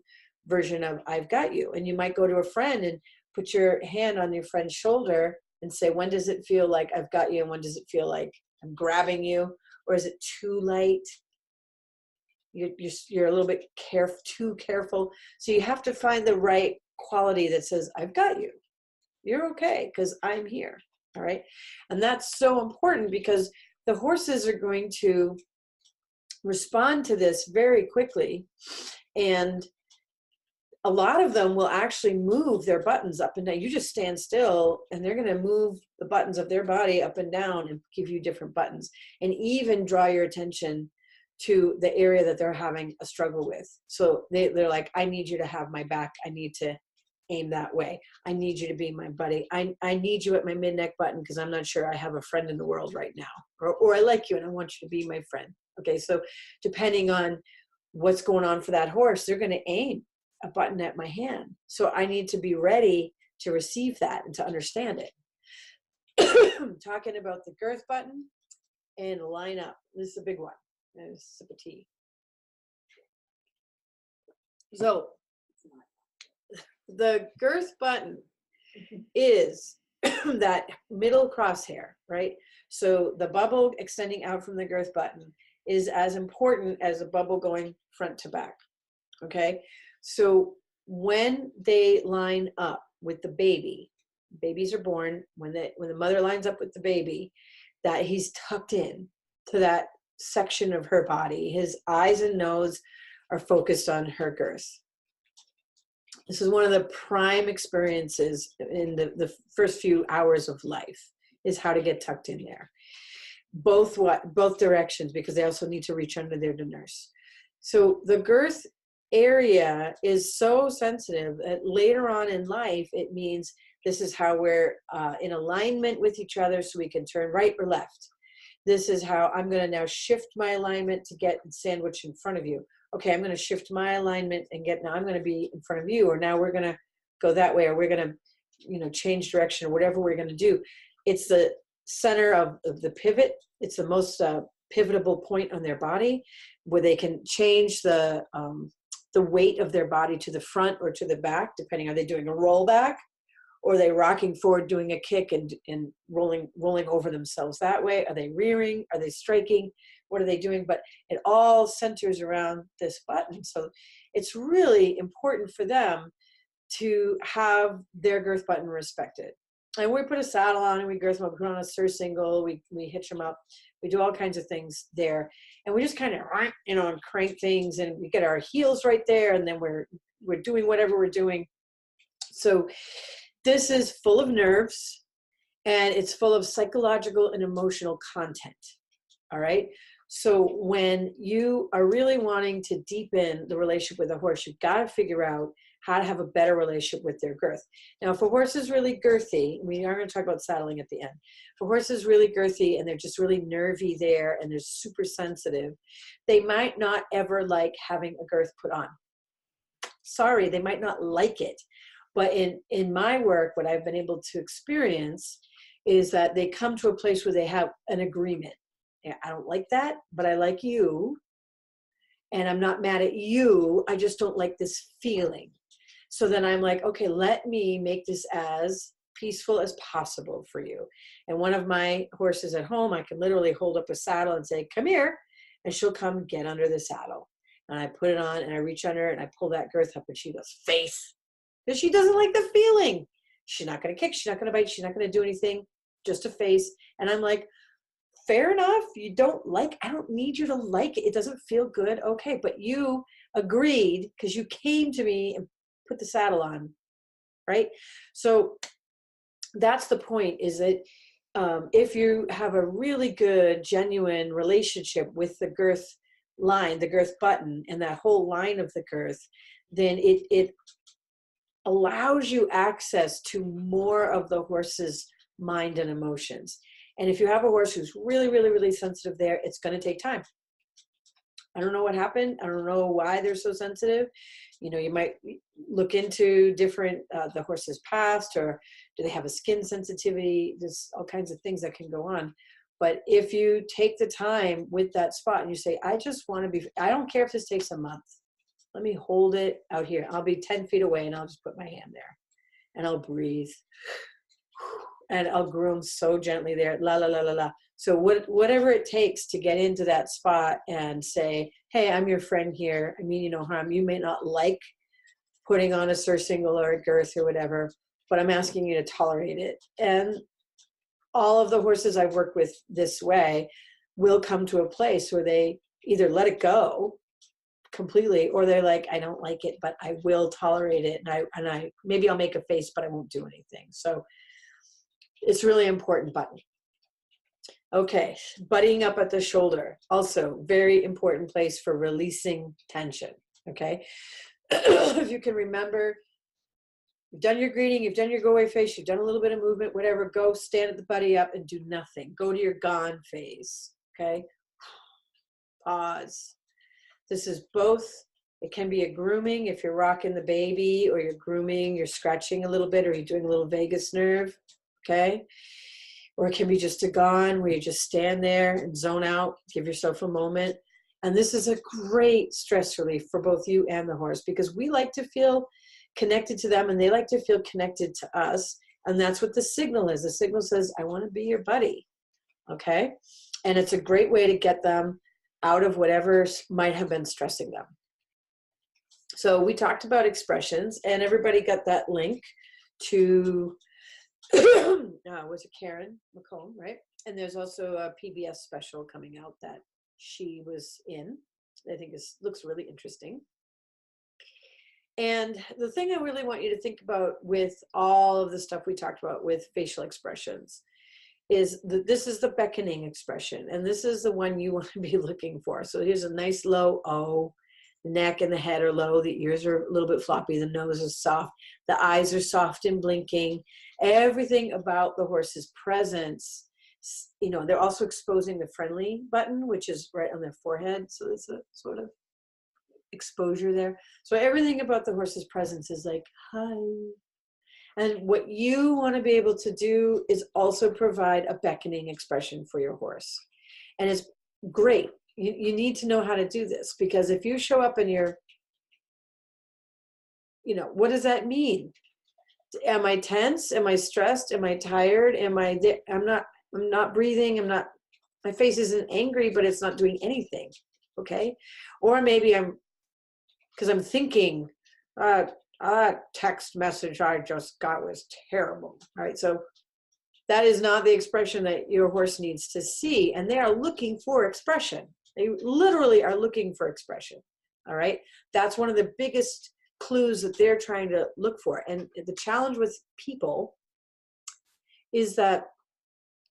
version of I've got you. And you might go to a friend and put your hand on your friend's shoulder and say, when does it feel like I've got you? And when does it feel like I'm grabbing you? Or is it too light? You're a little bit too careful. So you have to find the right quality that says, I've got you. You're okay because I'm here. All right. And that's so important because the horses are going to respond to this very quickly. And a lot of them will actually move their buttons up and down. You just stand still and they're going to move the buttons of their body up and down and give you different buttons, and even draw your attention to the area that they're having a struggle with. So they're like, I need you to have my back. I need to aim that way. I need you to be my buddy. I need you at my mid-neck button because I'm not sure I have a friend in the world right now. Or I like you and I want you to be my friend. Okay, so depending on what's going on for that horse, they're going to aim a button at my hand. So I need to be ready to receive that and to understand it. Talking about the girth button and line up. This is a big one. There's a sip of tea. So the girth button is that middle crosshair, right? So the bubble extending out from the girth button is as important as a bubble going front to back. Okay. So when they line up with the baby, babies are born when the mother lines up with the baby, that he's tucked in to that section of her body. His eyes and nose are focused on her girth. This is one of the prime experiences in the first few hours of life, is how to get tucked in there. Both directions, because they also need to reach under there to nurse. So the girth area is so sensitive that later on in life, it means this is how we're in alignment with each other so we can turn right or left. This is how I'm going to now shift my alignment to get sandwiched in front of you. Okay, I'm going to shift my alignment and now I'm going to be in front of you, or now we're going to go that way, or we're going to, change direction, or whatever we're going to do. It's the center of the pivot. It's the most pivotable point on their body, where they can change the weight of their body to the front or to the back, depending, are they doing a roll back, or are they rocking forward, doing a kick and rolling over themselves that way? Are they rearing? Are they striking? What are they doing? But it all centers around this button. So it's really important for them to have their girth button respected. And we put a saddle on and we girth them up, we put on a surcingle, we hitch them up, we do all kinds of things there. And we just kind of, and crank things, and we get our heels right there, and then we're doing whatever we're doing. So this is full of nerves, and it's full of psychological and emotional content. All right. So when you are really wanting to deepen the relationship with a horse, you've got to figure out how to have a better relationship with their girth. Now, if a horse is really girthy, we are going to talk about saddling at the end. If a horse is really girthy and they're just really nervy there and they're super sensitive, they might not ever like having a girth put on. Sorry, they might not like it. But in my work, what I've been able to experience is that they come to a place where they have an agreement. I don't like that, but I like you. And I'm not mad at you. I just don't like this feeling. So then I'm like, okay, let me make this as peaceful as possible for you. And one of my horses at home, I can literally hold up a saddle and say, come here. And she'll come get under the saddle. And I put it on and I reach under and I pull that girth up and she goes, face. Because she doesn't like the feeling. She's not going to kick. She's not going to bite. She's not going to do anything. Just a face. And I'm like, fair enough. You don't like, I don't need you to like it. It doesn't feel good. Okay. But you agreed because you came to me and put the saddle on. Right. So that's the point, is that if you have a really good, genuine relationship with the girth line, the girth button, and that whole line of the girth, then it allows you access to more of the horse's mind and emotions. And if you have a horse who's really, really, really sensitive there, it's going to take time. I don't know what happened. I don't know why they're so sensitive. You know, you might look into different, the horse's past, or do they have a skin sensitivity? There's all kinds of things that can go on. But if you take the time with that spot and you say, I just want to be, I don't care if this takes a month. Let me hold it out here. I'll be 10 feet away and I'll just put my hand there and I'll breathe. And I'll groom so gently there, la, la, la, la, la. So whatever it takes to get into that spot and say, hey, I'm your friend here. I mean you no harm. You may not like putting on a surcingle or a girth or whatever, but I'm asking you to tolerate it. And all of the horses I've worked with this way will come to a place where they either let it go completely, or they're like, I don't like it, but I will tolerate it. And I maybe I'll make a face, but I won't do anything. So it's really important button. Okay, butting up at the shoulder, also very important place for releasing tension, okay? If you can remember, you've done your greeting, you've done your go away face, you've done a little bit of movement, whatever, go stand at the buddy up and do nothing. Go to your gone phase, okay? Pause. This is both, it can be a grooming if you're rocking the baby, or you're grooming, you're scratching a little bit, or you're doing a little vagus nerve, okay? Or it can be just a gone where you just stand there and zone out, give yourself a moment. And this is a great stress relief for both you and the horse, because we like to feel connected to them and they like to feel connected to us. And that's what the signal is. The signal says, I want to be your buddy, okay? And it's a great way to get them out of whatever might have been stressing them. So we talked about expressions, and everybody got that link to was it Karen McComb, right? And there's also a PBS special coming out that she was in. I think looks really interesting. And the thing I really want you to think about with all of the stuff we talked about with facial expressions is that this is the beckoning expression, and this is the one you want to be looking for. So here's a nice low O. The neck and the head are low, the ears are a little bit floppy, the nose is soft, the eyes are soft and blinking. Everything about the horse's presence, you know, they're also exposing the friendly button, which is right on their forehead. So there's a sort of exposure there. So everything about the horse's presence is like, hi. And what you want to be able to do is also provide a beckoning expression for your horse. And it's great. You need to know how to do this, because if you show up and you're, you know, what does that mean? Am I tense? Am I stressed? Am I tired? I'm not breathing. My face isn't angry, but it's not doing anything. Okay. Or maybe because I'm thinking, text message I just got was terrible. All right. So that is not the expression that your horse needs to see. And they are looking for expression. They literally are looking for expression. All right. That's one of the biggest clues that they're trying to look for. And the challenge with people is that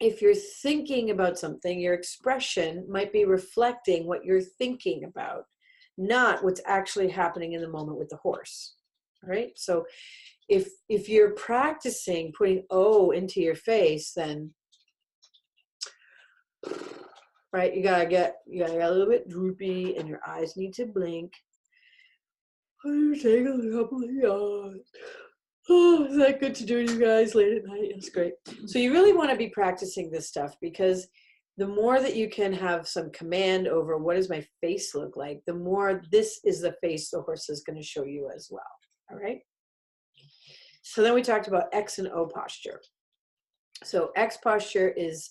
if you're thinking about something, your expression might be reflecting what you're thinking about, not what's actually happening in the moment with the horse. All right. So if you're practicing putting O into your face, then right, you gotta get a little bit droopy, and your eyes need to blink. Take a couple of yards. Oh, is that good to do, you guys, late at night? That's great. So you really want to be practicing this stuff, because the more that you can have some command over what does my face look like, the more this is the face the horse is going to show you as well. All right. So then we talked about X and O posture. So X posture is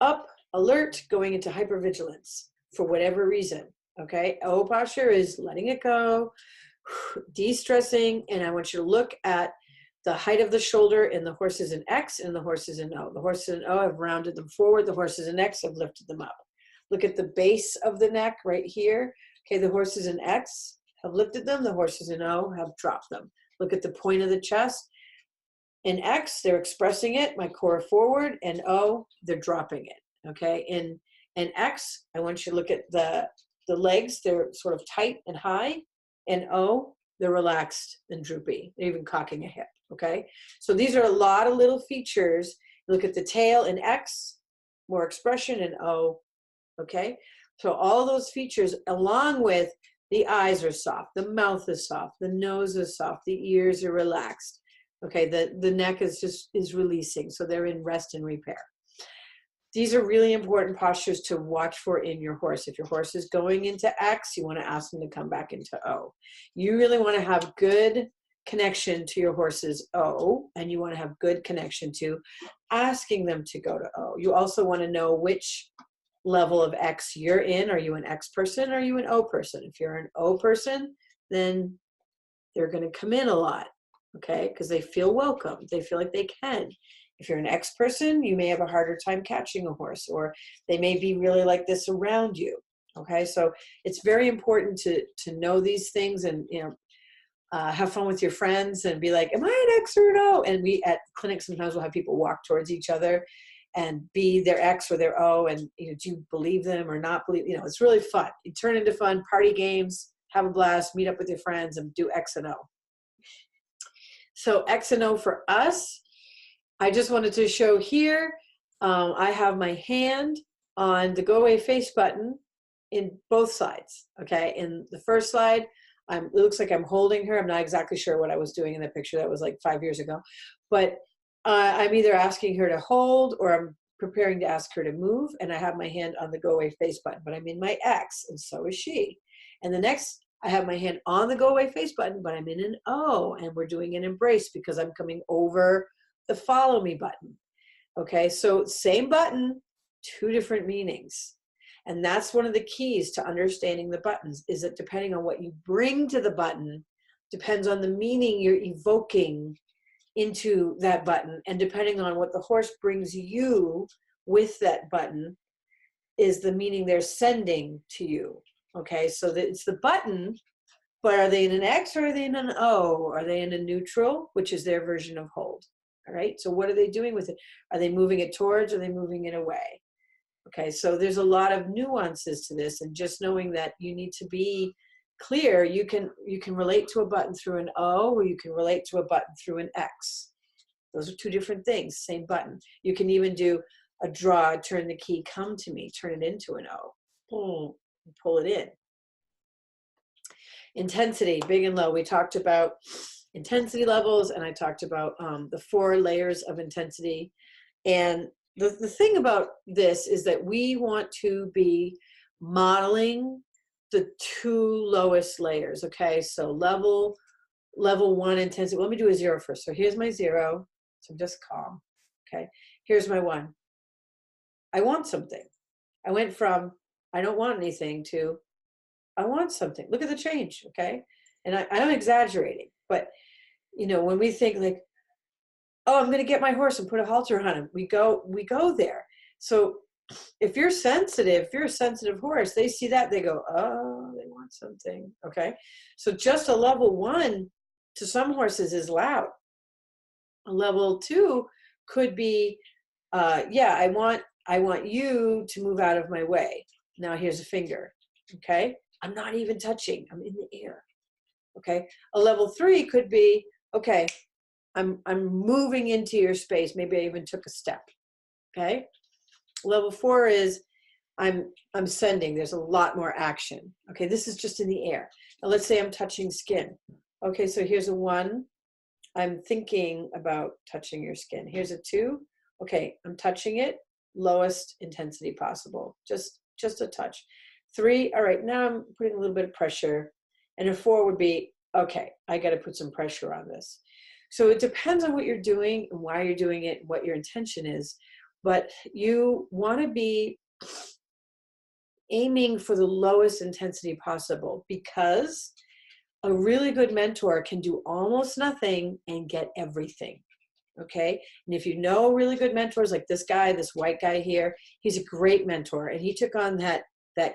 up, alert, going into hypervigilance for whatever reason. Okay. O posture is letting it go, de-stressing, and I want you to look at the height of the shoulder, and the horse is in X and the horse is in O. The horses in O have rounded them forward. The horses in X have lifted them up. Look at the base of the neck right here. Okay, the horses in X have lifted them. The horses in O have dropped them. Look at the point of the chest. In X, they're expressing it, my core forward, and O, they're dropping it. Okay, in X, I want you to look at the legs, they're sort of tight and high, and O, they're relaxed and droopy, they're even cocking a hip, okay? So these are a lot of little features. Look at the tail in X, more expression in O, okay? So all those features, along with the eyes are soft, the mouth is soft, the nose is soft, the ears are relaxed, okay? The neck is releasing, so they're in rest and repair. These are really important postures to watch for in your horse. If your horse is going into X, you want to ask them to come back into O. You really want to have good connection to your horse's O, and you want to have good connection to asking them to go to O. You also want to know which level of X you're in. Are you an X person? Or are you an O person? If you're an O person, then they're going to come in a lot, okay? Because they feel welcome. They feel like they can. If you're an X person, you may have a harder time catching a horse, or they may be really like this around you. Okay, so it's very important to know these things, and have fun with your friends and be like, am I an X or an O? And we at clinic sometimes we'll have people walk towards each other and be their X or their O, and do you believe them or not believe? It's really fun. You turn into fun party games, have a blast, meet up with your friends, and do X and O. So X and O for us. I just wanted to show here, I have my hand on the go away face button in both sides, okay? In the first slide, it looks like I'm holding her. I'm not exactly sure what I was doing in the picture. That was like 5 years ago. But I'm either asking her to hold or I'm preparing to ask her to move, and I have my hand on the go away face button, but I'm in my X, and so is she. And the next, I have my hand on the go away face button, but I'm in an O, and we're doing an embrace because I'm coming over the follow me button. Okay, so same button, two different meanings. And that's one of the keys to understanding the buttons, is that depending on what you bring to the button, depends on the meaning you're evoking into that button, and depending on what the horse brings you with that button is the meaning they're sending to you. Okay, so it's the button, but are they in an X or are they in an O? Are they in a neutral, which is their version of hold? All right, so what are they doing with it? Are they moving it towards, or are they moving it away? Okay, so there's a lot of nuances to this, and just knowing that you need to be clear. You can relate to a button through an O, or you can relate to a button through an X. Those are two different things, same button. You can even do a draw, turn the key, come to me, turn it into an O. Boom, pull it in. Intensity, big and low. We talked about intensity levels, and I talked about the 4 layers of intensity. And the thing about this is that we want to be modeling the 2 lowest layers. Okay, so level 1 intensity. Let me do a 0 first. So here's my 0. So I'm just calm. Okay, here's my 1. I want something. I went from I don't want anything to I want something. Look at the change. Okay, and I'm exaggerating, but when we think like, oh, I'm going to get my horse and put a halter on him, we go there. So if you're sensitive, if you're a sensitive horse, they see that, they go, oh, they want something. Okay, so just a level 1 to some horses is loud. A level 2 could be, yeah, I want you to move out of my way. Now here's a finger. Okay, I'm not even touching, I'm in the air. Okay, a level 3 could be, okay, I'm moving into your space. Maybe I even took a step. Okay, level 4 is I'm sending. There's a lot more action. Okay, this is just in the air. Now let's say I'm touching skin. Okay, so here's a 1. I'm thinking about touching your skin. Here's a 2. Okay, I'm touching it. Lowest intensity possible. Just a touch. 3. All right, now I'm putting a little bit of pressure. And a 4 would be, okay, I got to put some pressure on this. So it depends on what you're doing and why you're doing it and what your intention is. But you want to be aiming for the lowest intensity possible, because a really good mentor can do almost nothing and get everything. Okay, and if you know really good mentors like this guy, this white guy here, he's a great mentor, and he took on that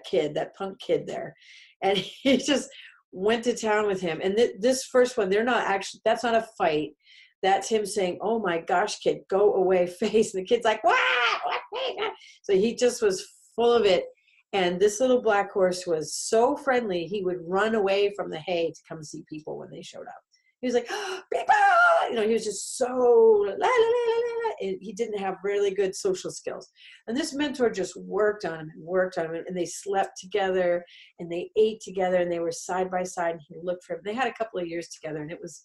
kid, that punk kid there, and he just went to town with him. And this first one, they're not actually, that's not a fight. That's him saying, oh my gosh, kid, go away, face. And the kid's like, what? So he just was full of it. And this little black horse was so friendly, he would run away from the hay to come see people when they showed up. He was like, oh, people, you know, he was just so, la, la, la, la, la. And he didn't have really good social skills. And this mentor just worked on him and worked on him. And they slept together and they ate together and they were side by side. And he looked for him. They had a couple of years together and it was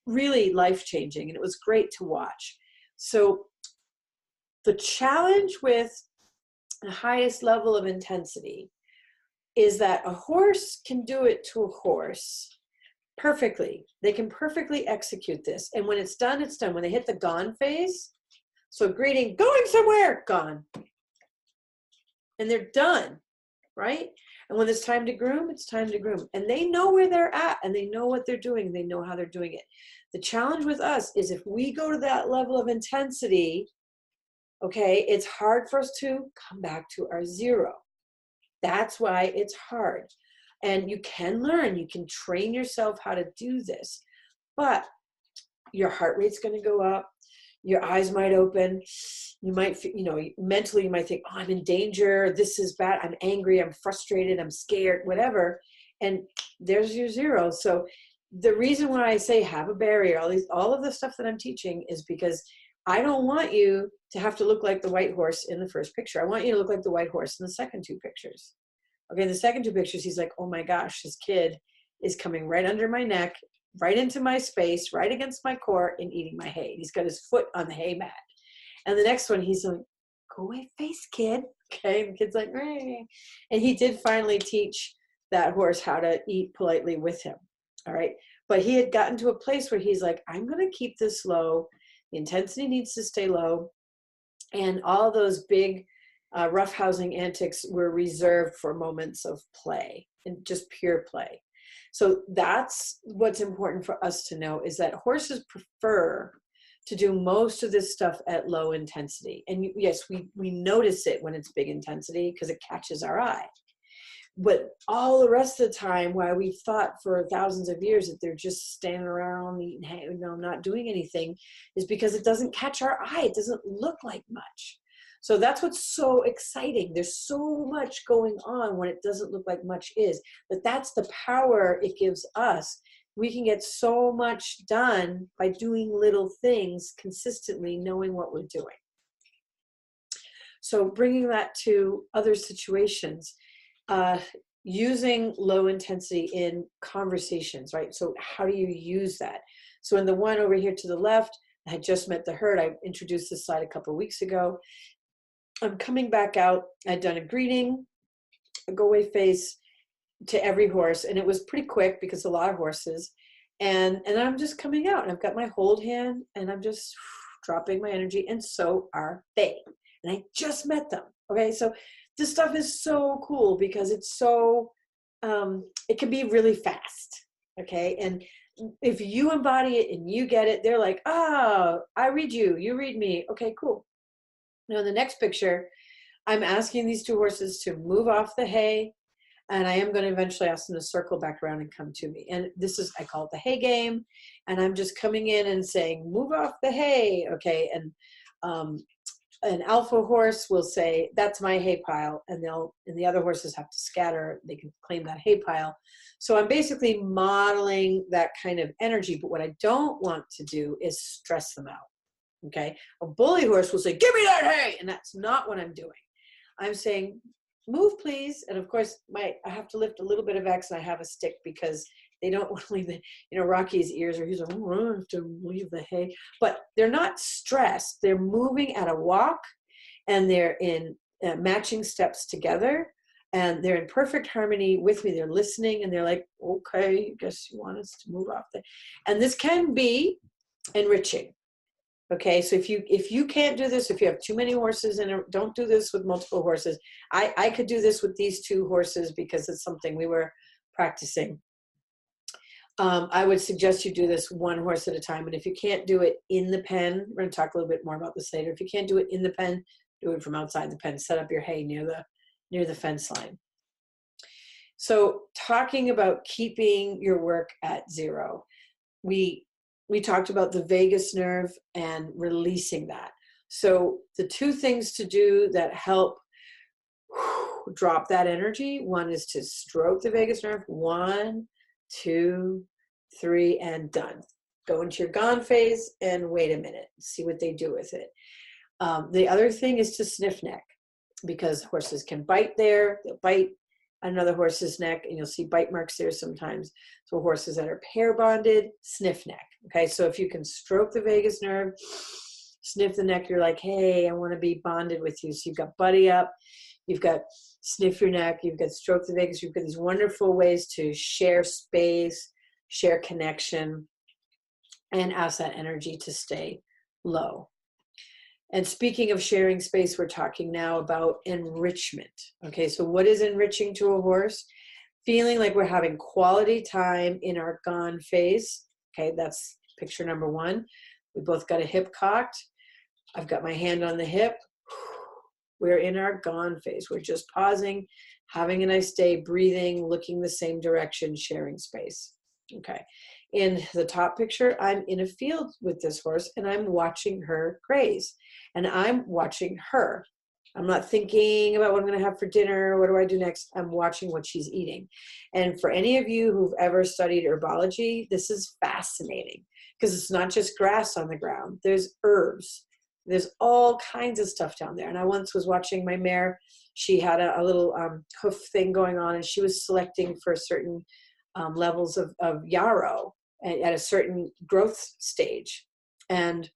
really life-changing. And it was great to watch. So the challenge with the highest level of intensity is that a horse can do it to a horse perfectly. They can perfectly execute this. And when it's done, it's done. When they hit the gone phase, so greeting, going somewhere, gone. And they're done, right? And when it's time to groom, it's time to groom. And they know where they're at and they know what they're doing and they know how they're doing it. The challenge with us is if we go to that level of intensity, okay, it's hard for us to come back to our zero. That's why it's hard. And you can learn, you can train yourself how to do this, but your heart rate's going to go up. Your eyes might open. You might, you know, mentally you might think, oh, I'm in danger. This is bad. I'm angry. I'm frustrated. I'm scared, whatever. And there's your zero. So the reason why I say have a barrier, all of the stuff that I'm teaching is because I don't want you to have to look like the white horse in the first picture. I want you to look like the white horse in the second two pictures. Okay, the second two pictures, he's like, oh my gosh, this kid is coming right under my neck, right into my space, right against my core and eating my hay. He's got his foot on the hay mat. And the next one, he's like, go away, face kid. Okay, and the kid's like, eh. And he did finally teach that horse how to eat politely with him. All right, but he had gotten to a place where he's like, I'm going to keep this low. The intensity needs to stay low. And all those big roughhousing antics were reserved for moments of play and just pure play. So that's what's important for us to know is that horses prefer to do most of this stuff at low intensity. And yes, we notice it when it's big intensity because it catches our eye. But all the rest of the time, why we thought for thousands of years that they're just standing around eating hay, you know, not doing anything, is because it doesn't catch our eye. It doesn't look like much. So that's what's so exciting. There's so much going on when it doesn't look like much is. But that's the power it gives us. We can get so much done by doing little things consistently, knowing what we're doing. So bringing that to other situations, using low intensity in conversations, right? So how do you use that? So in the one over here to the left, I had just met the herd. I introduced this slide a couple of weeks ago. I'm coming back out. I'd done a greeting, a go away face to every horse. And it was pretty quick because a lot of horses. And I'm just coming out and I've got my hold hand and I'm just dropping my energy. And so are they. And I just met them. Okay. So this stuff is so cool because it's so, it can be really fast. Okay. And if you embody it and you get it, they're like, oh, I read you, you read me. Okay, cool. Now, in the next picture, I'm asking these two horses to move off the hay, and I am going to eventually ask them to circle back around and come to me. And this is, I call it the hay game, and I'm just coming in and saying, move off the hay, okay? And an alpha horse will say, that's my hay pile, and the other horses have to scatter. They can claim that hay pile. So I'm basically modeling that kind of energy, but what I don't want to do is stress them out. Okay, a bully horse will say, give me that hay, and that's not what I'm doing. I'm saying, move please. And of course, I have to lift a little bit of X and I have a stick because they don't want to leave the, you know, Rocky's ears are, he's like, oh, I have to leave the hay. But they're not stressed. They're moving at a walk and they're in matching steps together and they're in perfect harmony with me. They're listening and they're like, okay, I guess you want us to move off the, and this can be enriching. Okay, so if you can't do this, if you have too many horses and don't do this with multiple horses. I could do this with these two horses because it's something we were practicing. I would suggest you do this one horse at a time. And if you can't do it in the pen, we're going to talk a little bit more about this later. If you can't do it in the pen, do it from outside the pen. Set up your hay near the fence line. So talking about keeping your work at zero, we talked about the vagus nerve and releasing that. So the two things to do that help Drop that energy. One is to stroke the vagus nerve. 1, 2, 3, and done. Go into your gone phase and wait a minute. See what they do with it. The other thing is to sniff neck, because horses can bite there. They'll bite another horse's neck, and you'll see bite marks there sometimes. So horses that are pair bonded, sniff neck. Okay, so if you can stroke the vagus nerve, sniff the neck, you're like, hey, I want to be bonded with you. So you've got buddy up, you've got sniff your neck, you've got stroke the vagus, you've got these wonderful ways to share space, share connection, and ask that energy to stay low. And speaking of sharing space, we're talking now about enrichment. Okay, so what is enriching to a horse? Feeling like we're having quality time in our gone phase. Okay, that's picture number 1. We both got a hip cocked. I've got my hand on the hip. We're in our gone phase. We're just pausing, having a nice day, breathing, looking the same direction, sharing space. Okay. In the top picture, I'm in a field with this horse and I'm watching her graze, and I'm watching her. I'm not thinking about what I'm going to have for dinner. What do I do next? I'm watching what she's eating. And for any of you who've ever studied herbology, this is fascinating, because it's not just grass on the ground. There's herbs. There's all kinds of stuff down there. And I once was watching my mare. She had a little hoof thing going on, and she was selecting for certain levels of yarrow at a certain growth stage. And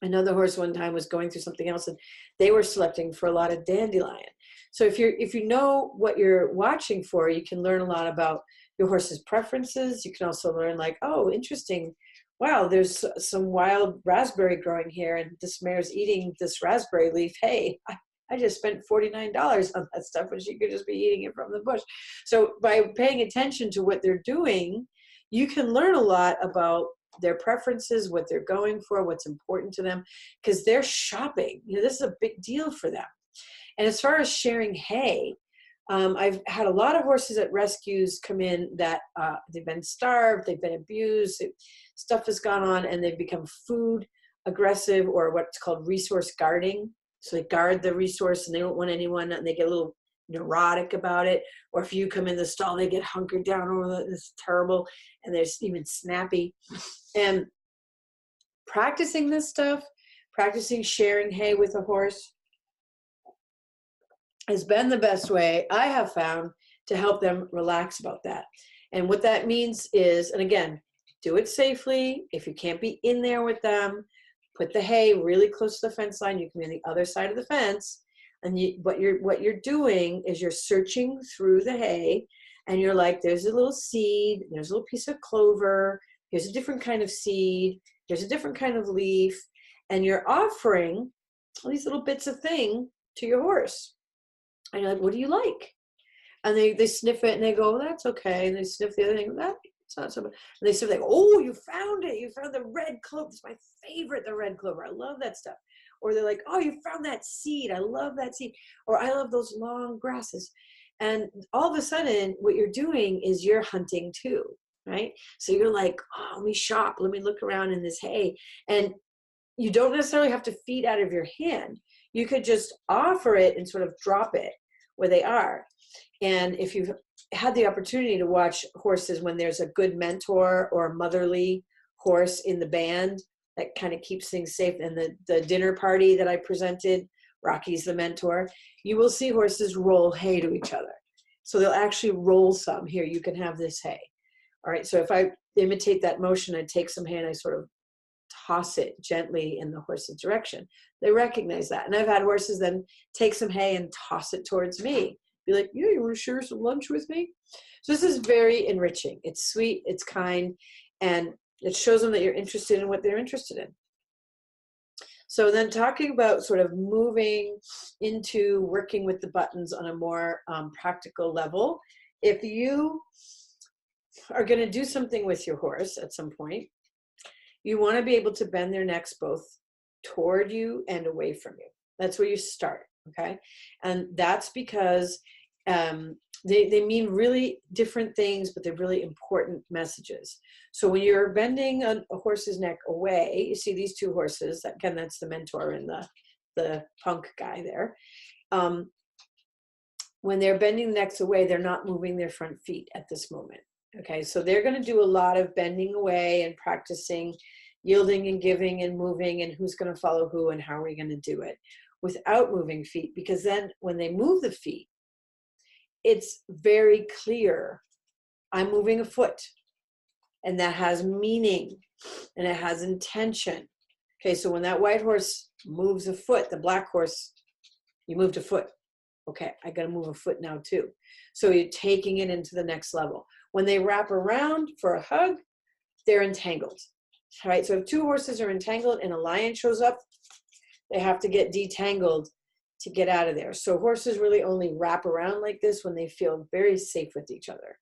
another horse one time was going through something else, and they were selecting for a lot of dandelion. So if you know what you're watching for, you can learn a lot about your horse's preferences. You can also learn, like, oh, interesting. Wow, there's some wild raspberry growing here, and this mare's eating this raspberry leaf. Hey, I just spent $49 on that stuff, and she could just be eating it from the bush. So by paying attention to what they're doing, you can learn a lot about their preferences, what they're going for, what's important to them, because they're shopping. This is a big deal for them. And as far as sharing hay, I've had a lot of horses at rescues come in that they've been starved, they've been abused, stuff has gone on, and they've become food aggressive, or what's called resource guarding. So they guard the resource and they don't want anyone, and they get a little neurotic about it. Or if you come in the stall, they get hunkered down. Oh, this is terrible. And they're even snappy. And practicing this stuff, practicing sharing hay with a horse, has been the best way I have found to help them relax about that. And what that means is, and again, do it safely. If you can't be in there with them, put the hay really close to the fence line. You can be on the other side of the fence. And what you're doing is you're searching through the hay, and you're like, there's a little seed, there's a little piece of clover, here's a different kind of seed, here's a different kind of leaf, and you're offering all these little bits of thing to your horse. And you're like, what do you like? And they sniff it and they go, oh, that's okay. And they sniff the other thing, it's not so bad. And they sniff, like, oh, you found it. You found the red clover. It's my favorite, the red clover. I love that stuff. Or they're like, oh, you found that seed. I love that seed. Or I love those long grasses. And all of a sudden, what you're doing is you're hunting too, right? So you're like, oh, let me shop. Let me look around in this hay. And you don't necessarily have to feed out of your hand. You could just offer it and sort of drop it where they are. And if you've had the opportunity to watch horses when there's a good mentor or a motherly horse in the band that kind of keeps things safe, and the dinner party that I presented, Rocky's the mentor, you will see horses roll hay to each other. So they'll actually roll some. Here, you can have this hay. All right, so if I imitate that motion, I take some hay and I sort of toss it gently in the horse's direction. They recognize that. And I've had horses then take some hay and toss it towards me. Be like, yeah, you want to share some lunch with me? So this is very enriching. It's sweet, it's kind, and it shows them that you're interested in what they're interested in. So then talking about sort of moving into working with the buttons on a more practical level, if you are going to do something with your horse at some point, you want to be able to bend their necks both toward you and away from you. That's where you start, okay? And that's because they mean really different things, but they're really important messages. So when you're bending a horse's neck away, you see these two horses, again, that's the mentor and the punk guy there. when they're bending the necks away, they're not moving their front feet at this moment. Okay, so they're going to do a lot of bending away and practicing yielding and giving and moving and who's going to follow who and how are we going to do it without moving feet, because then when they move the feet, it's very clear. I'm moving a foot, and that has meaning and it has intention. Okay, so when that white horse moves a foot, the black horse, you moved a foot. Okay, I got to move a foot now too. So you're taking it into the next level. When they wrap around for a hug, they're entangled. All right, so if two horses are entangled and a lion shows up, they have to get detangled to get out of there. So horses really only wrap around like this when they feel very safe with each other.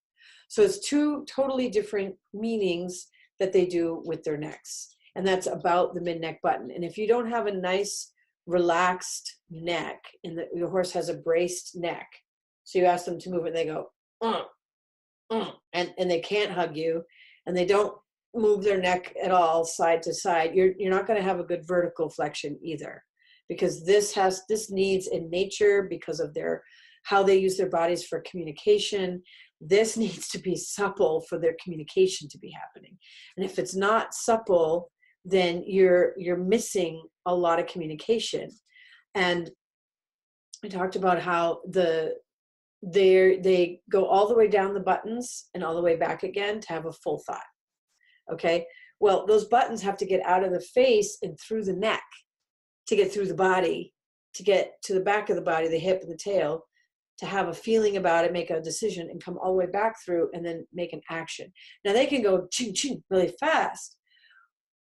So it's two totally different meanings that they do with their necks. And that's about the mid-neck button. And if you don't have a nice relaxed neck and your horse has a braced neck, so you ask them to move it and they go, and they can't hug you and they don't move their neck at all side to side, you're not going to have a good vertical flexion either, because this needs in nature, because of how they use their bodies for communication, this needs to be supple for their communication to be happening. And if it's not supple, then you're missing a lot of communication. And I talked about how they go all the way down the buttons and all the way back again to have a full thought. Okay, well, those buttons have to get out of the face and through the neck to get through the body, to get to the back of the body, the hip and the tail, to have a feeling about it, make a decision, and come all the way back through and then make an action. Now they can go ching ching really fast,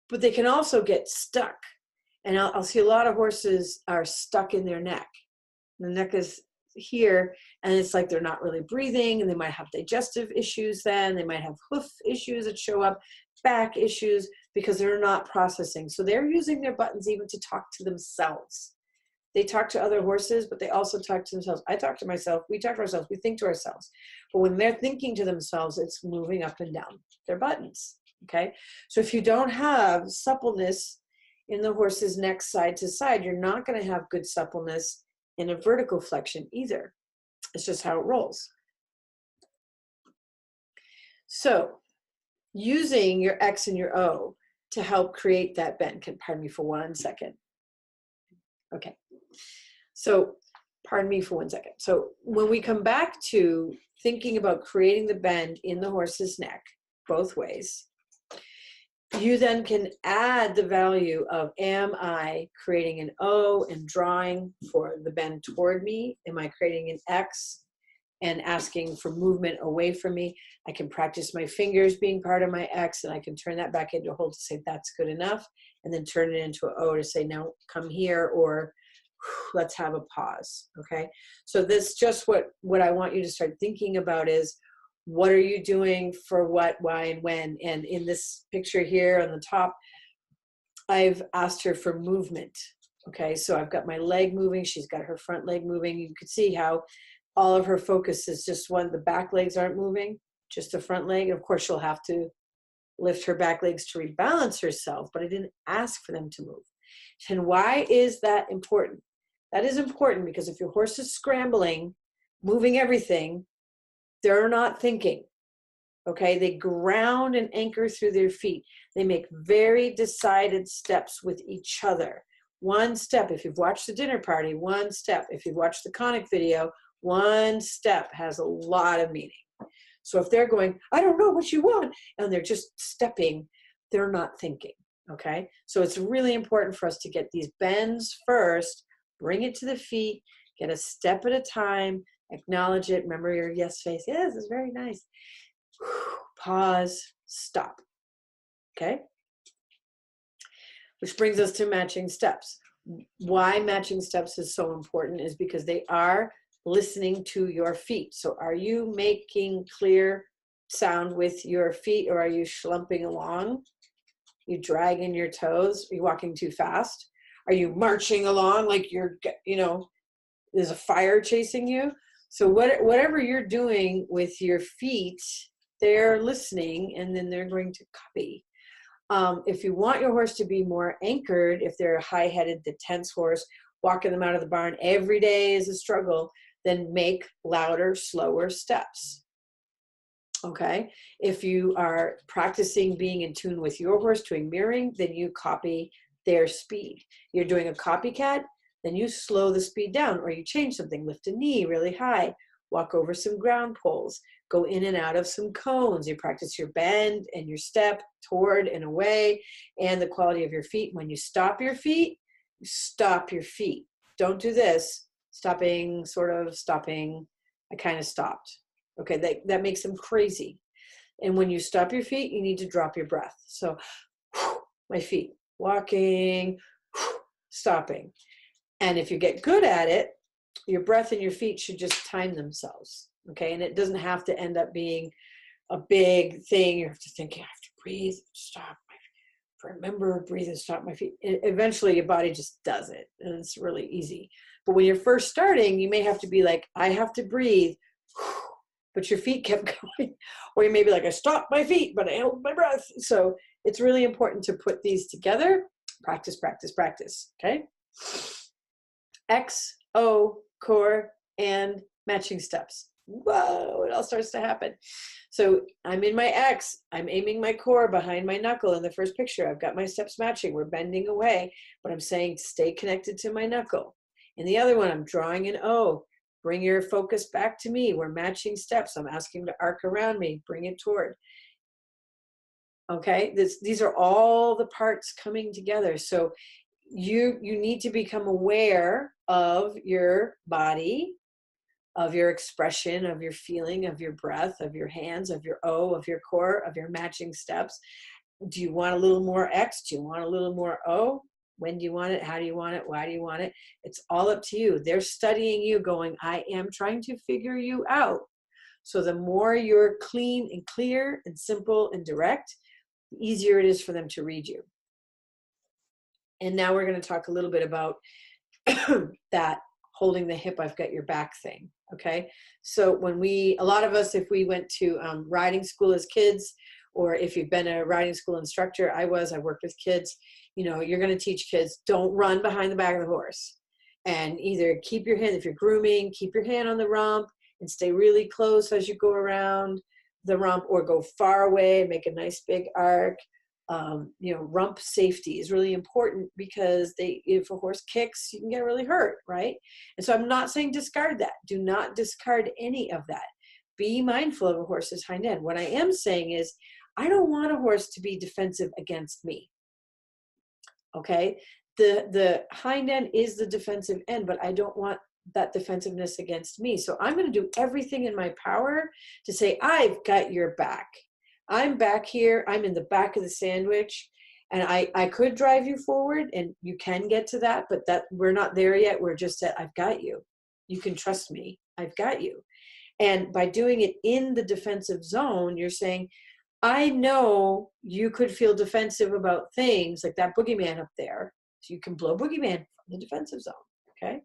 but they can also get stuck. And I'll see a lot of horses are stuck in their neck. The neck is here, and it's like they're not really breathing, and they might have digestive issues then. They might have hoof issues that show up, back issues, because they're not processing. So they're using their buttons even to talk to themselves. They talk to other horses, but they also talk to themselves. I talk to myself. We talk to ourselves. We think to ourselves. But when they're thinking to themselves, it's moving up and down their buttons. Okay? So if you don't have suppleness in the horse's neck side to side, you're not going to have good suppleness in a vertical flexion either. It's just how it rolls. So using your X and your O to help create that bend. Pardon me for 1 second. Okay. So pardon me for 1 second. So when we come back to thinking about creating the bend in the horse's neck, both ways, you then can add the value of, am I creating an O and drawing for the bend toward me? Am I creating an X and asking for movement away from me? I can practice my fingers being part of my X, and I can turn that back into a hold to say that's good enough, and then turn it into an O to say, now come here, or let's have a pause. Okay, so this just what I want you to start thinking about is, what are you doing for what, why, and when? And in this picture here on the top, I've asked her for movement. Okay, so I've got my leg moving. She's got her front leg moving. You can see how all of her focus is just one. The back legs aren't moving, just the front leg. Of course, she'll have to lift her back legs to rebalance herself, but I didn't ask for them to move. And why is that important? That is important because if your horse is scrambling, moving everything, they're not thinking. Okay, they ground and anchor through their feet. They make very decided steps with each other. One step, if you've watched the dinner party, one step. If you've watched the conic video, one step has a lot of meaning. So if they're going, I don't know what you want, and they're just stepping, they're not thinking. Okay, so it's really important for us to get these bends first, bring it to the feet, get a step at a time, acknowledge it, remember your yes face. Yes, it's very nice. Pause, stop. Okay? Which brings us to matching steps. Why matching steps is so important is because they are listening to your feet. So are you making clear sound with your feet, or are you schlumping along? You dragging your toes? Are you walking too fast? Are you marching along like you're, there's a fire chasing you? So whatever you're doing with your feet, they're listening, and then they're going to copy. If you want your horse to be more anchored, if they're a high-headed, the tense horse, walking them out of the barn every day is a struggle, then make louder, slower steps. Okay. If you are practicing being in tune with your horse, doing mirroring, then you copy their speed. You're doing a copycat, then you slow the speed down, or you change something, lift a knee really high, walk over some ground poles, go in and out of some cones. You practice your bend and your step toward and away, and the quality of your feet. When you stop your feet, you stop your feet. Don't do this. Stopping, sort of stopping. I kind of stopped. Okay, that makes them crazy. And when you stop your feet, you need to drop your breath. So my feet, walking, stopping. And if you get good at it, your breath and your feet should just time themselves. Okay, and it doesn't have to end up being a big thing. You have to think, I have to breathe, stop. Remember, breathe and stop my feet. Eventually, your body just does it, and it's really easy. But when you're first starting, you may have to be like, I have to breathe, but your feet kept going. Or you may be like, I stopped my feet, but I held my breath. So it's really important to put these together. Practice, practice, practice. Okay. X, O, core, and matching steps. Whoa, it all starts to happen. So I'm in my X, I'm aiming my core behind my knuckle in the first picture. I've got my steps matching. We're bending away, but I'm saying stay connected to my knuckle. In the other one, I'm drawing an O. Bring your focus back to me. We're matching steps. I'm asking to arc around me. Bring it toward. Okay, these are all the parts coming together. So you need to become aware of your body, of your expression, of your feeling, of your breath, of your hands, of your O, of your core, of your matching steps. Do you want a little more X? Do you want a little more O? When do you want it? How do you want it? Why do you want it? It's all up to you. They're studying you, going, I am trying to figure you out. So the more you're clean and clear and simple and direct, the easier it is for them to read you. And now we're going to talk a little bit about that holding the hip, I've got your back thing. Okay. So a lot of us, if we went to riding school as kids, or if you've been a riding school instructor, I worked with kids, you're going to teach kids, don't run behind the back of the horse, and either keep your hand, if you're grooming, keep your hand on the rump and stay really close as you go around the rump, or go far away and make a nice big arc. Rump safety is really important, because if a horse kicks, you can get really hurt, right? And so I'm not saying discard that. Do not discard any of that. Be mindful of a horse's hind end. What I am saying is, I don't want a horse to be defensive against me. Okay? The hind end is the defensive end, but I don't want that defensiveness against me. So I'm going to do everything in my power to say, I've got your back. I'm back here. I'm in the back of the sandwich, and I could drive you forward, and you can get to that, but that we're not there yet. We're just at, I've got you. You can trust me. I've got you. And by doing it in the defensive zone, you're saying, I know you could feel defensive about things like that boogeyman up there. So you can blow boogeyman from the defensive zone. Okay.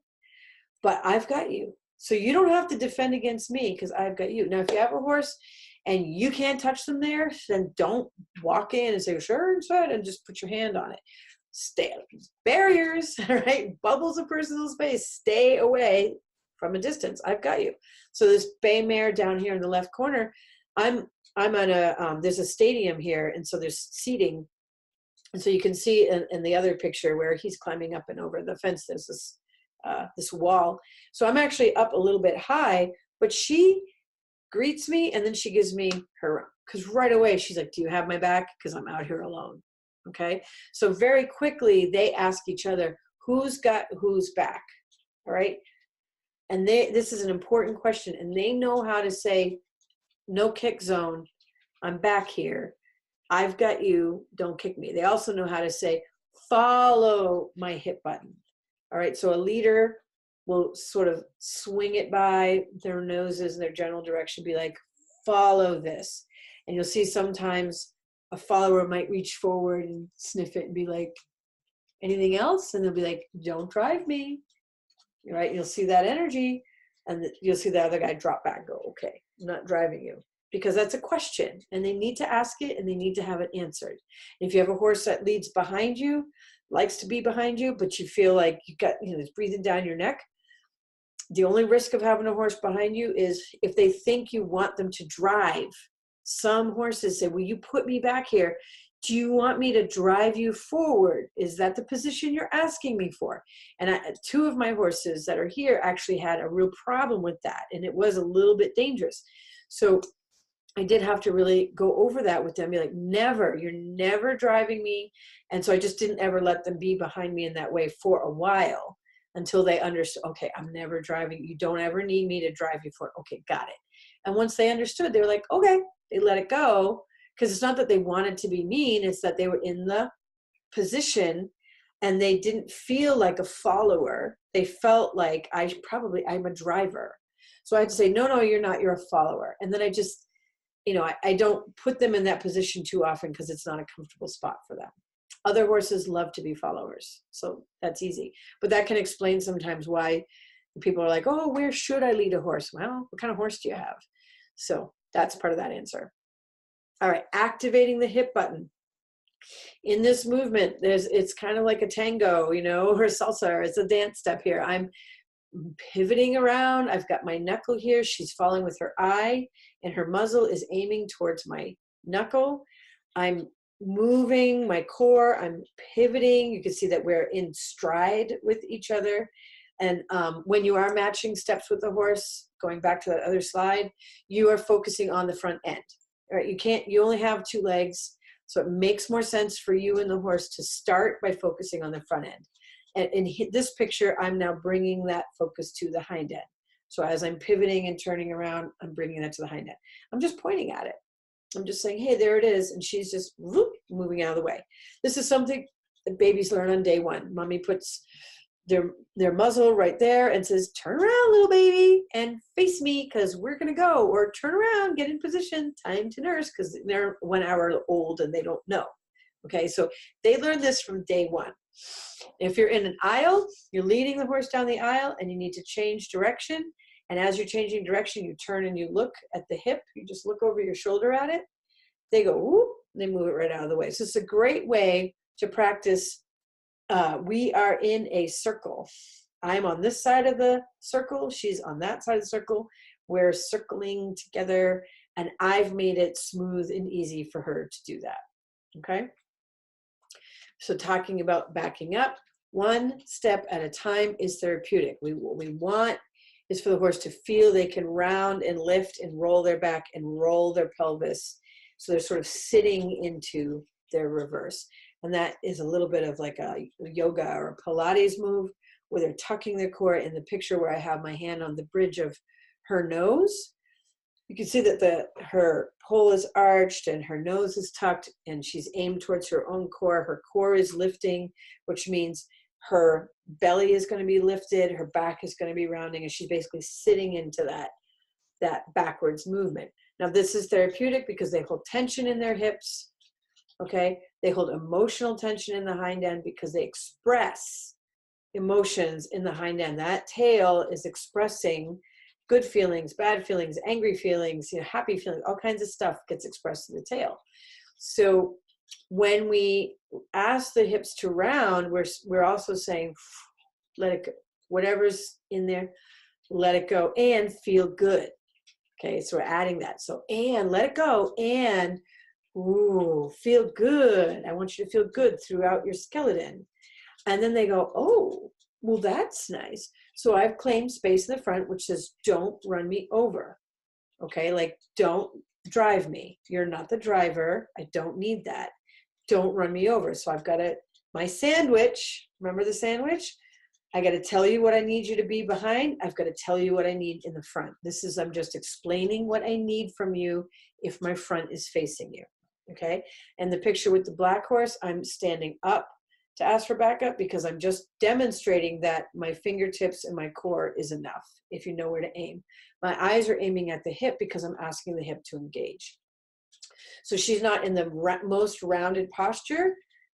But I've got you. So you don't have to defend against me, because I've got you. Now, if you have a horse and you can't touch them there, then don't walk in and say, Sharon said, and just put your hand on it. Stay, barriers, right? Bubbles of personal space. Stay away from a distance. I've got you. So this bay mare down here in the left corner, I'm on there's a stadium here, and so there's seating. And so you can see in the other picture where he's climbing up and over the fence, there's this wall. So I'm actually up a little bit high, but she greets me, and then she gives me her rump, because right away she's like, do you have my back? Because I'm out here alone. Okay. So very quickly they ask each other, who's got whose back? All right. And this is an important question, and they know how to say, no kick zone. I'm back here. I've got you. Don't kick me. They also know how to say, follow my hip button. All right. So a leader will sort of swing it by their noses in their general direction, be like, follow this. And you'll see sometimes a follower might reach forward and sniff it and be like, anything else? And they'll be like, don't drive me. Right? You'll see that energy, and you'll see the other guy drop back, go, okay, I'm not driving you. Because that's a question, and they need to ask it, and they need to have it answered. If you have a horse that leads behind you, likes to be behind you, but you feel like you got, it's breathing down your neck, The only risk of having a horse behind you is if they think you want them to drive. Some horses say, will you put me back here? Do you want me to drive you forward? Is that the position you're asking me for? And two of my horses that are here actually had a real problem with that. And it was a little bit dangerous. So I did have to really go over that with them, be like, never, you're never driving me. And so I just didn't ever let them be behind me in that way for a while until they understood, okay, I'm never driving. You don't ever need me to drive you forward. Okay, got it. And once they understood, they were like, okay, they let it go. Because it's not that they wanted to be mean, it's that they were in the position and they didn't feel like a follower. They felt like I'm a driver. So I had to say, no, you're not, you're a follower. And then I just, I don't put them in that position too often because it's not a comfortable spot for them. Other horses love to be followers. So that's easy. But that can explain sometimes why people are like, oh, where should I lead a horse? Well, what kind of horse do you have? So that's part of that answer. All right, activating the hip button. In this movement, it's kind of like a tango, or salsa, or it's a dance step here. I'm pivoting around. I've got my knuckle here. She's following with her eye, and her muzzle is aiming towards my knuckle. I'm moving my core. I'm pivoting. You can see that we're in stride with each other. And when you are matching steps with the horse, going back to that other slide, you are focusing on the front end. Right? You only have two legs, so it makes more sense for you and the horse to start by focusing on the front end. And in this picture, I'm now bringing that focus to the hind end. So as I'm pivoting and turning around, I'm bringing that to the hind end. I'm just pointing at it. I'm just saying, hey, there it is. And she's just whoop, moving out of the way. This is something that babies learn on day one. Mommy puts their muzzle right there and says, turn around, little baby, and face me because we're going to go. Or turn around, get in position, time to nurse, because they're 1 hour old and they don't know. Okay, so they learn this from day one. If you're in an aisle, you're leading the horse down the aisle and you need to change direction. And as you're changing direction, you turn and you look at the hip. You just look over your shoulder at it. They go, whoop, and they move it right out of the way. So it's a great way to practice. We are in a circle. I'm on this side of the circle. She's on that side of the circle. We're circling together, and I've made it smooth and easy for her to do that. Okay? So talking about backing up, one step at a time is therapeutic. What we want is for the horse to feel they can round and lift and roll their back and roll their pelvis. So they're sort of sitting into their reverse. And that is a little bit of like a yoga or a Pilates move where they're tucking their core. In the picture where I have my hand on the bridge of her nose, you can see that her pole is arched and her nose is tucked and she's aimed towards her own core. Her core is lifting, which means her belly is going to be lifted, her back is going to be rounding, and she's basically sitting into that backwards movement. Now this is therapeutic because they hold tension in their hips. Okay, they hold emotional tension in the hind end because they express emotions in the hind end. That tail is expressing good feelings, bad feelings, angry feelings, happy feelings, all kinds of stuff gets expressed in the tail. So when we ask the hips to round, we're also saying, let it go. Whatever's in there, let it go and feel good. Okay, so we're adding that. So, and let it go and ooh, feel good. I want you to feel good throughout your skeleton. And then they go, oh, well, that's nice. So I've claimed space in the front, which says, don't run me over. Okay, like don't drive me. You're not the driver. I don't need that. Don't run me over. So I've got my sandwich. Remember the sandwich? I got to tell you what I need you to be behind. I've got to tell you what I need in the front. I'm just explaining what I need from you if my front is facing you. Okay, and the picture with the black horse, I'm standing up to ask for backup because I'm just demonstrating that my fingertips and my core is enough if you know where to aim. My eyes are aiming at the hip because I'm asking the hip to engage. So she's not in the most rounded posture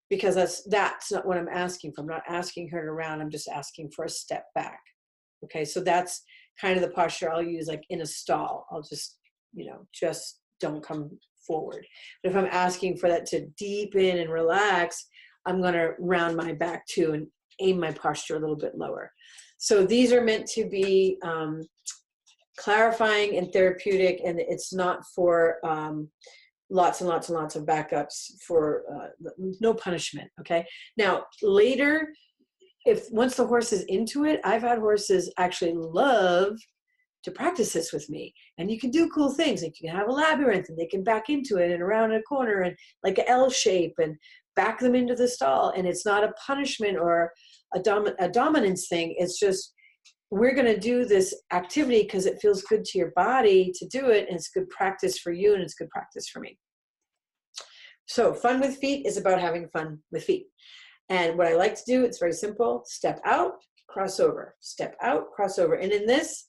because that's not what I'm asking for. I'm not asking her to round, I'm just asking for a step back. Okay, so that's kind of the posture I'll use like in a stall. I'll just, just don't come forward. But if I'm asking for that to deepen and relax, I'm going to round my back too and aim my posture a little bit lower. So these are meant to be clarifying and therapeutic, and it's not for lots and lots and lots of backups for no punishment. Okay. Now later, once the horse is into it, I've had horses actually love to practice this with me, and you can do cool things. Like you can have a labyrinth and they can back into it and around a corner and like an L shape and back them into the stall. And it's not a punishment or a dominance thing. It's just, we're going to do this activity because it feels good to your body to do it. And it's good practice for you and it's good practice for me. So fun with feet is about having fun with feet. And what I like to do, it's very simple. Step out, cross over, step out, cross over. And in this,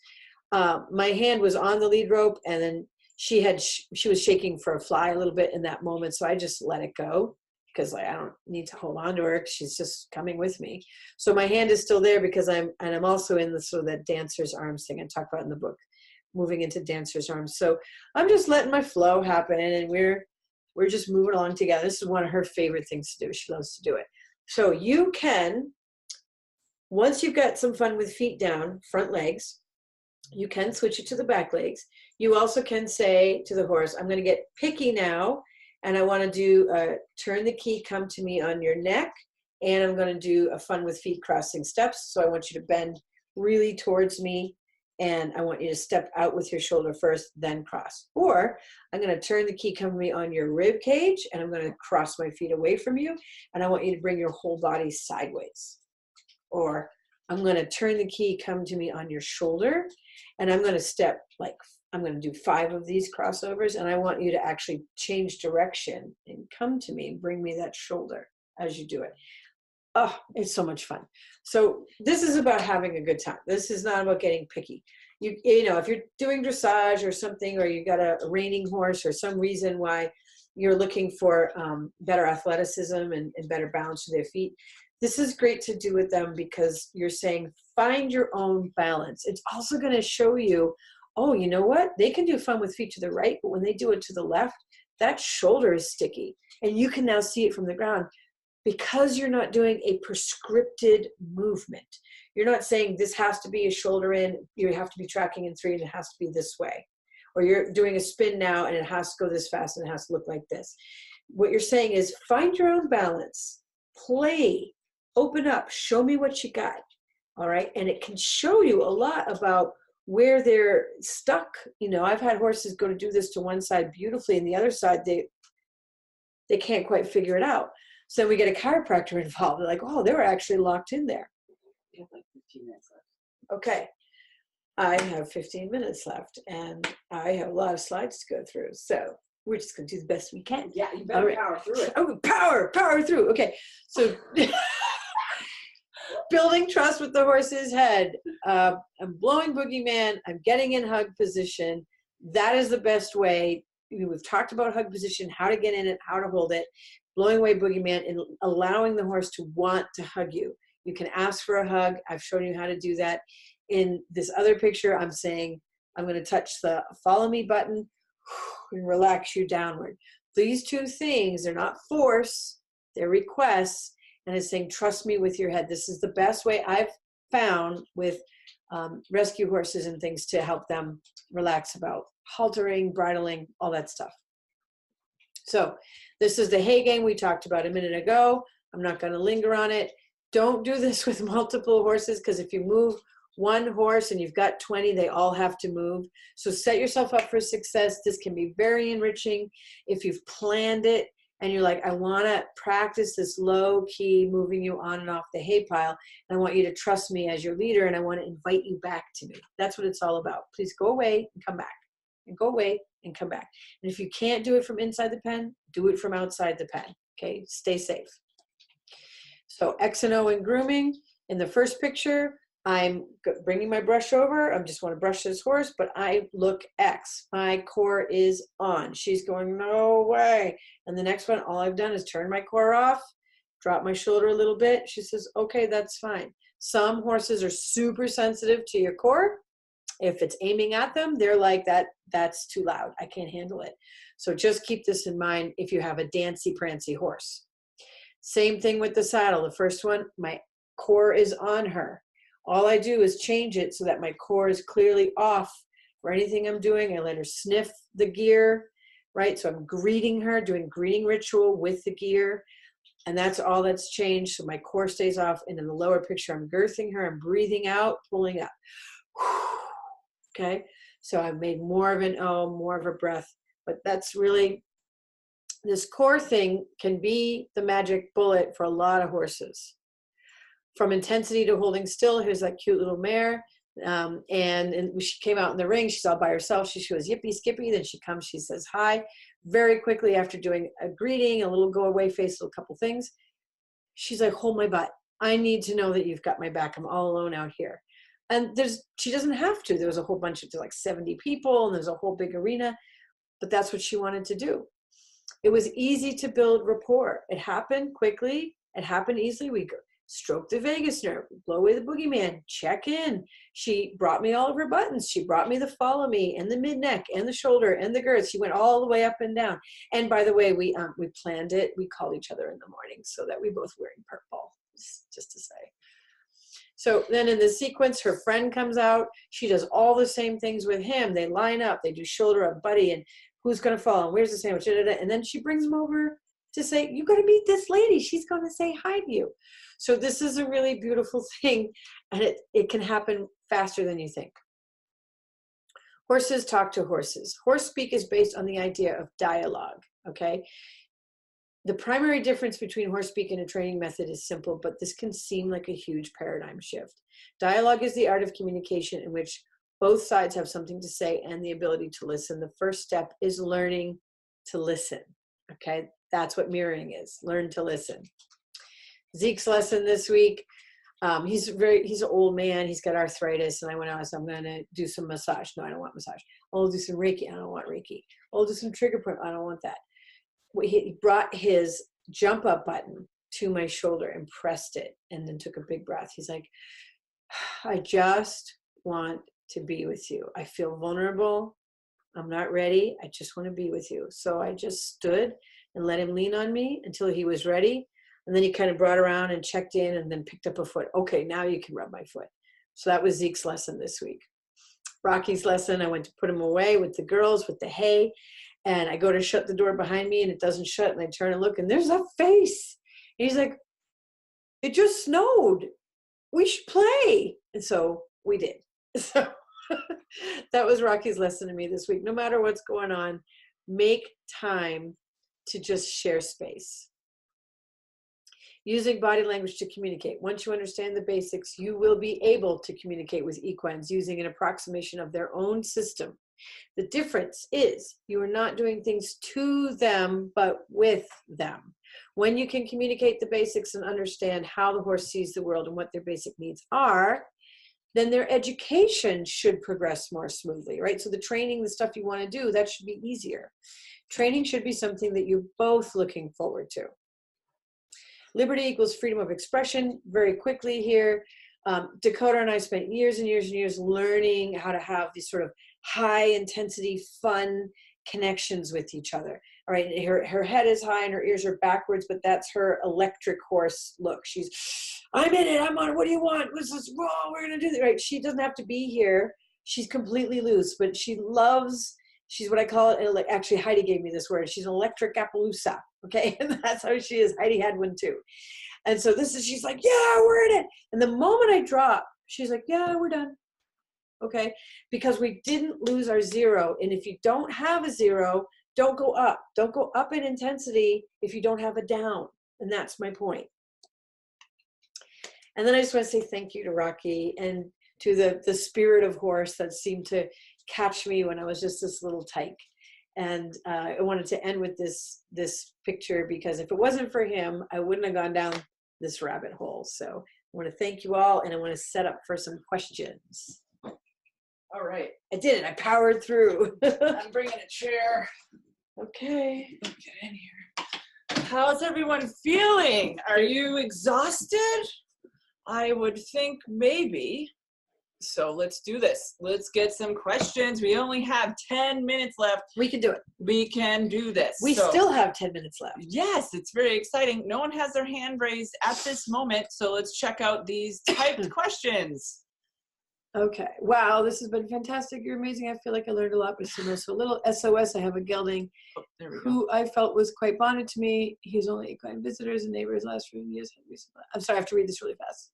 my hand was on the lead rope, and then she was shaking for a fly a little bit in that moment. So I just let it go because I don't need to hold on to her. She's just coming with me. So my hand is still there because I'm also in the sort of that dancer's arms thing I talk about in the book, moving into dancer's arms. So I'm just letting my flow happen, and we're just moving along together. This is one of her favorite things to do. She loves to do it. So you can, once you've got some fun with feet down, front legs, you can switch it to the back legs. You also can say to the horse, I'm going to get picky now, and I want to do turn the key, come to me on your neck, and I'm going to do a fun with feet crossing steps. So I want you to bend really towards me, and I want you to step out with your shoulder first, then cross. Or I'm going to turn the key, come to me on your rib cage, and I'm going to cross my feet away from you, and I want you to bring your whole body sideways. Or I'm going to turn the key, come to me on your shoulder, and I'm going to step, like I'm going to do 5 of these crossovers, and I want you to actually change direction and come to me and bring me that shoulder as you do it. Oh, it's so much fun. So this is about having a good time. This is not about getting picky. You know, if you're doing dressage or something, or you got a reining horse or some reason why you're looking for better athleticism and better balance to their feet, this is great to do with them because you're saying, find your own balance. It's also going to show you, oh, you know what? They can do fun with feet to the right, but when they do it to the left, that shoulder is sticky. And you can now see it from the ground because you're not doing a prescripted movement. You're not saying this has to be a shoulder in, you have to be tracking in 3 and it has to be this way. Or you're doing a spin now and it has to go this fast and it has to look like this. What you're saying is find your own balance, play, open up, show me what you got. All right. And it can show you a lot about where they're stuck. You know, I've had horses go to do this to one side beautifully and the other side, they can't quite figure it out. So we get a chiropractor involved. They're like, oh, they were actually locked in there. We have like 15 minutes left. Okay. I have 15 minutes left and I have a lot of slides to go through. So we're just going to do the best we can. Yeah, you better power through it. Oh, power through. Okay. So building trust with the horse's head. I'm blowing boogeyman. I'm getting in hug position. That is the best way. We've talked about hug position, how to get in it, how to hold it, blowing away boogeyman, and allowing the horse to want to hug you. You can ask for a hug. I've shown you how to do that. In this other picture, I'm saying, I'm going to touch the follow me button and relax you downward. These 2 things, they're not force, they're requests. And it's saying, trust me with your head. This is the best way I've found with rescue horses and things to help them relax about haltering, bridling, all that stuff. So this is the hay game we talked about a minute ago. I'm not going to linger on it. Don't do this with multiple horses because if you move one horse and you've got 20, they all have to move. So set yourself up for success. This can be very enriching if you've planned it and you're like, I want to practice this low key moving you on and off the hay pile. And I want you to trust me as your leader and I want to invite you back to me. That's what it's all about. Please go away and come back. And go away and come back. And if you can't do it from inside the pen, do it from outside the pen. Okay, stay safe. So X and O in grooming. In the first picture, I'm bringing my brush over. I just want to brush this horse, but I look X. My core is on. She's going, no way. And the next one, all I've done is turn my core off, drop my shoulder a little bit. She says, okay, that's fine. Some horses are super sensitive to your core. If it's aiming at them, they're like, that's too loud. I can't handle it. So just keep this in mind if you have a dancy prancy horse. Same thing with the saddle. The first one, my core is on her. All I do is change it so that my core is clearly off for anything I'm doing. I let her sniff the gear, right? So I'm greeting her, doing greeting ritual with the gear. And that's all that's changed. So my core stays off. And in the lower picture, I'm girthing her. I'm breathing out, pulling up. Okay. So I've made more of an O, more of a breath. But that's really, this core thing can be the magic bullet for a lot of horses. From intensity to holding still. Here's that cute little mare. And she came out in the ring. She's all by herself. She goes, yippee skippy. Then she comes, she says hi. Very quickly after doing a greeting, a little go away face, a couple things, she's like, hold my butt. I need to know that you've got my back. I'm all alone out here. And she doesn't have to. There was a whole bunch of like 70 people and there's a whole big arena, but that's what she wanted to do. It was easy to build rapport. It happened quickly. It happened easily. We stroke the vagus nerve, blow away the boogeyman, check in. She brought me all of her buttons. She brought me the follow me and the mid neck and the shoulder and the girth. She went all the way up and down. And by the way, we planned it. We call each other in the morning so that we both wearing purple, just to say. So then in the sequence, her friend comes out. She does all the same things with him. They line up. They do shoulder up, buddy, and who's going to fall and where's the sandwich? And then she brings him over to say, you got to meet this lady. She's going to say hi to you. So this is a really beautiful thing, and it can happen faster than you think. Horses talk to horses. Horse speak is based on the idea of dialogue, okay? The primary difference between horse speak and a training method is simple, but this can seem like a huge paradigm shift. Dialogue is the art of communication in which both sides have something to say and the ability to listen. The first step is learning to listen, okay? That's what mirroring is, learn to listen. Zeke's lesson this week, he's an old man, he's got arthritis, and I went out, so I'm gonna do some massage. No, I don't want massage. I'll do some Reiki, I don't want Reiki. I'll do some trigger point, I don't want that. He brought his jump up button to my shoulder and pressed it, and then took a big breath. He's like, I just want to be with you. I feel vulnerable, I'm not ready, I just want to be with you. So I just stood and let him lean on me until he was ready. And then he kind of brought around and checked in and then picked up a foot. Okay, now you can rub my foot. So that was Zeke's lesson this week. Rocky's lesson, I went to put him away with the girls, with the hay. And I go to shut the door behind me and it doesn't shut. And I turn and look and there's a face. And he's like, it just snowed. We should play. And so we did. So that was Rocky's lesson to me this week. No matter what's going on, make time to just share space. Using body language to communicate. Once you understand the basics, you will be able to communicate with equines using an approximation of their own system. The difference is you are not doing things to them, but with them. When you can communicate the basics and understand how the horse sees the world and what their basic needs are, then their education should progress more smoothly, right? So the training, the stuff you want to do, that should be easier. Training should be something that you're both looking forward to. Liberty equals freedom of expression. Very quickly here, Dakota and I spent years and years and years learning how to have these sort of high intensity, fun connections with each other. All right, her head is high and her ears are backwards, but that's her electric horse look. She's, I'm in it, I'm on it, what do you want? This is wrong, we're gonna do this. Right, she doesn't have to be here. She's completely loose, but she loves, she's what I call it, actually Heidi gave me this word, she's an electric Appaloosa, okay? And that's how she is. Heidi had one too. And so she's like, yeah, we're in it. And the moment I drop, she's like, yeah, we're done. Okay, because we didn't lose our zero. And if you don't have a zero, don't go up. Don't go up in intensity if you don't have a down. And that's my point. And then I just want to say thank you to Rocky and to the spirit of horse that seemed to catch me when I was just this little tyke. And I wanted to end with this picture because if it wasn't for him, I wouldn't have gone down this rabbit hole. So I want to thank you all, and I want to set up for some questions. All right. I did it. I powered through. I'm bringing a chair. Okay. Get in here. How's everyone feeling? Are you exhausted? I would think maybe. So let's do this. Let's get some questions. We only have 10 minutes left. We can do it. We can do this. We So, still have 10 minutes left. yes, it's very exciting. No one has their hand raised at this moment, so let's check out these typed questions. Okay. Wow, this has been fantastic. You're amazing. I feel like I learned a lot, but so little SOS. I have a gelding There we go. who I felt was quite bonded to me. He's only kind visitors and neighbors last few years. I'm sorry, I have to read this really fast.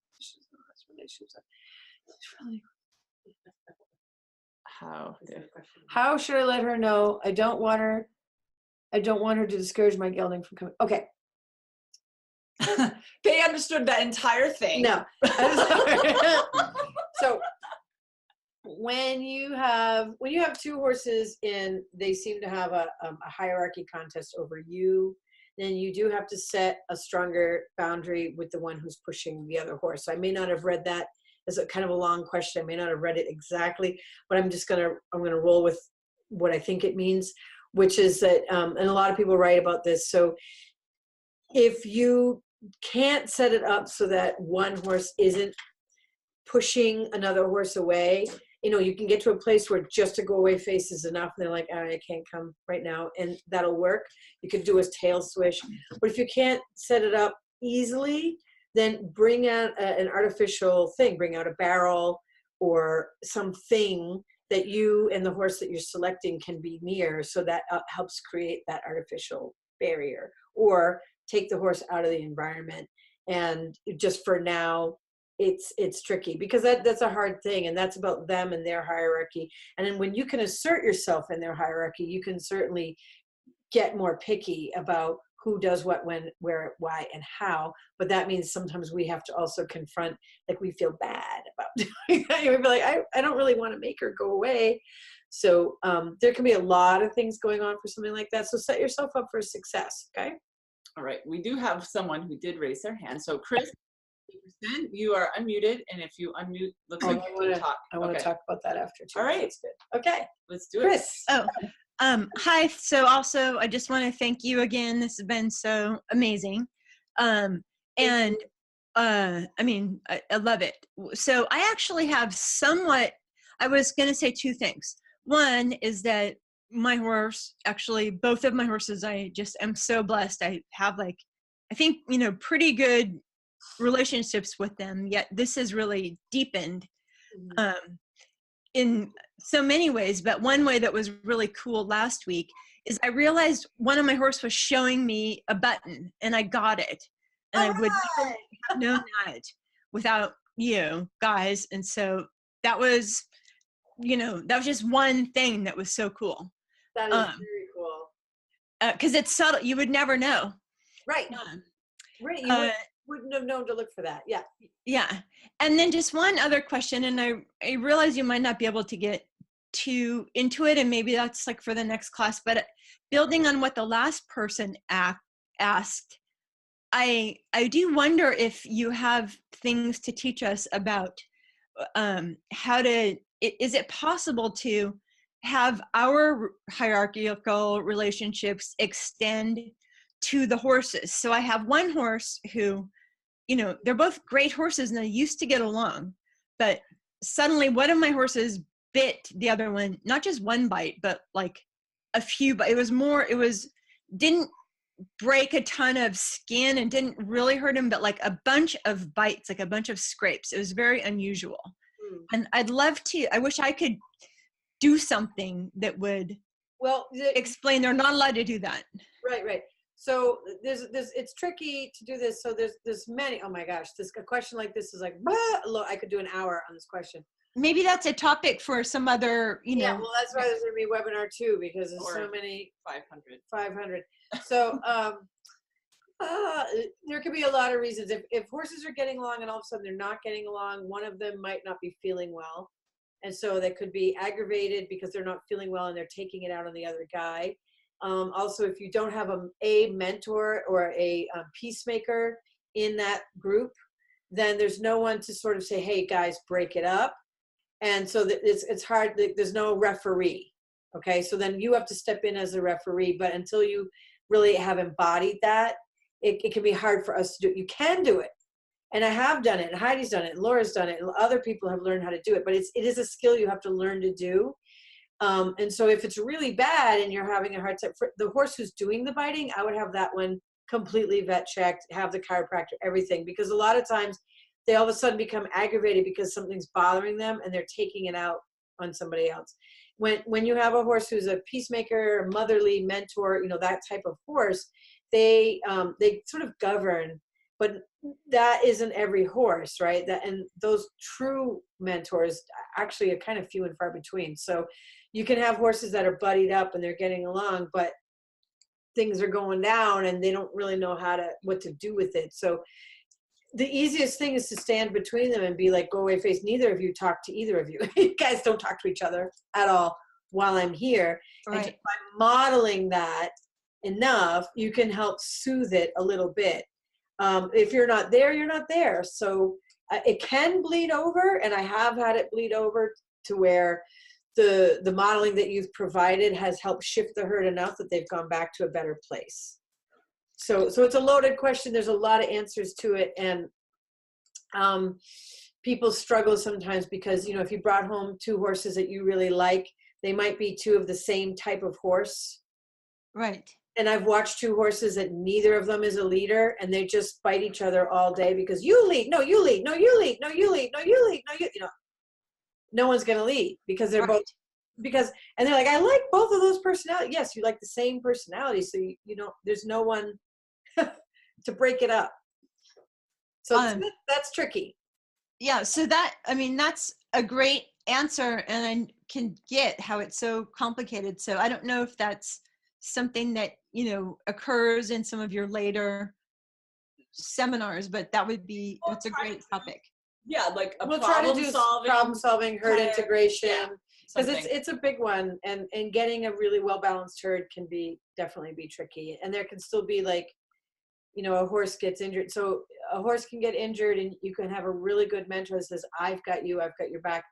How should I let her know I don't want her to discourage my gelding from coming? Okay. They understood that entire thing. No. So when you have two horses and they seem to have a hierarchy contest over you, then you do have to set a stronger boundary with the one who's pushing the other horse. So I may not have read that as a kind of a long question. I may not have read it exactly, but I'm gonna roll with what I think it means, which is that, and a lot of people write about this. So if you can't set it up so that one horse isn't pushing another horse away, you can get to a place where just a go away face is enough. And they're like, I can't come right now. And that'll work. You could do a tail swish. But if you can't set it up easily, then bring out an artificial thing, bring out a barrel or something that you and the horse that you're selecting can be near, so that helps create that artificial barrier. Or take the horse out of the environment. And just for now, it's tricky because that's a hard thing, and that's about them and their hierarchy. And then when you can assert yourself in their hierarchy, you can certainly get more picky about who does what, when, where, why, and how. But that means sometimes we have to also confront, like, we feel bad about doing that. We'd be like, I don't really want to make her go away. So there can be a lot of things going on for something like that. So set yourself up for success, okay? All right, we do have someone who did raise their hand. So Chris, you are unmuted, and if you unmute, looks like you can talk. I want to talk about that after too. All right, that's good. Okay, let's do it. Chris. Hi. So also, I just want to thank you again. This has been so amazing. I mean, I love it. So I actually have I was going to say two things. One is that my horse, actually, both of my horses, I just am so blessed. I have I think, pretty good relationships with them, yet this has really deepened in so many ways. But one way that was really cool last week is I realized one of my horse was showing me a button, and I got it, and I would never have known that without you guys. And so that was just one thing that was so cool. That is very cool. Because it's subtle, you would never know. Right. Right. You wouldn't have known to look for that. Yeah. Yeah. And then just one other question, and I realize you might not be able to get too into it, and maybe that's for the next class, but building on what the last person asked, I do wonder if you have things to teach us about is it possible to have our hierarchical relationships extend to the horses? So I have one horse who, they're both great horses and they used to get along, but suddenly one of my horses bit the other one, not just one bite, but a few, but didn't break a ton of skin and didn't really hurt him, but a bunch of bites, a bunch of scrapes. It was very unusual. And I wish I could do something that would explain they're not allowed to do that. Right. So it's tricky to do this. So there's many, oh my gosh, a question like this is I could do an hour on this question. Maybe that's a topic for some other, Yeah, well, that's why there's going to be a webinar too, because there's so many. 500. So there could be a lot of reasons. If horses are getting along and all of a sudden they're not getting along, one of them might not be feeling well. And so they could be aggravated because they're not feeling well and they're taking it out on the other guy. Also, if you don't have a mentor or a peacemaker in that group, then there's no one to sort of say, hey guys, break it up. And so it's hard, there's no referee. Okay, so then you have to step in as a referee, but until you really have embodied that, it can be hard for us to do it. You can do it, And I have done it, and Heidi's done it, and Laura's done it, and other people have learned how to do it, but it is a skill you have to learn to do. And so if it's really bad and you're having a hard time, for the horse who's doing the biting, I would have that one completely vet checked, have the chiropractor, everything, because a lot of times they all of a sudden become aggravated because something's bothering them and they're taking it out on somebody else. When you have a horse who's a peacemaker, motherly, mentor, that type of horse, they sort of govern, but that isn't every horse, right? And those true mentors actually are kind of few and far between. So you can have horses that are buddied up and they're getting along, but things are going down and they don't really know what to do with it. So the easiest thing is to stand between them and be like, go away, face. Neither of you talk to either of you. You guys don't talk to each other at all while I'm here. Right. And just by modeling that enough, you can help soothe it a little bit. If you're not there, you're not there. So it can bleed over, and I have had it bleed over to where the modeling that you've provided has helped shift the herd enough that they've gone back to a better place. So it's a loaded question. There's a lot of answers to it, and people struggle sometimes because, if you brought home 2 horses that you really like, they might be 2 of the same type of horse. Right. And I've watched 2 horses that neither of them is a leader, and they just fight each other all day because you lead, no, you lead, no, you lead, no, you lead, no, you lead, no, no one's going to lead because they're both, and they're like, I like both of those personalities. Yes, you like the same personality. So there's no one to break it up. So that's tricky. Yeah. So that's a great answer, and I can get how it's so complicated. So I don't know if that's something that, occurs in some of your later seminars, but that's a great topic. Yeah, like we'll try to do problem solving, herd integration, because it's a big one, and getting a really well balanced herd can definitely be tricky, and there can still be like, a horse gets injured. So a horse can get injured, and you can have a really good mentor that says, I've got you, I've got your back.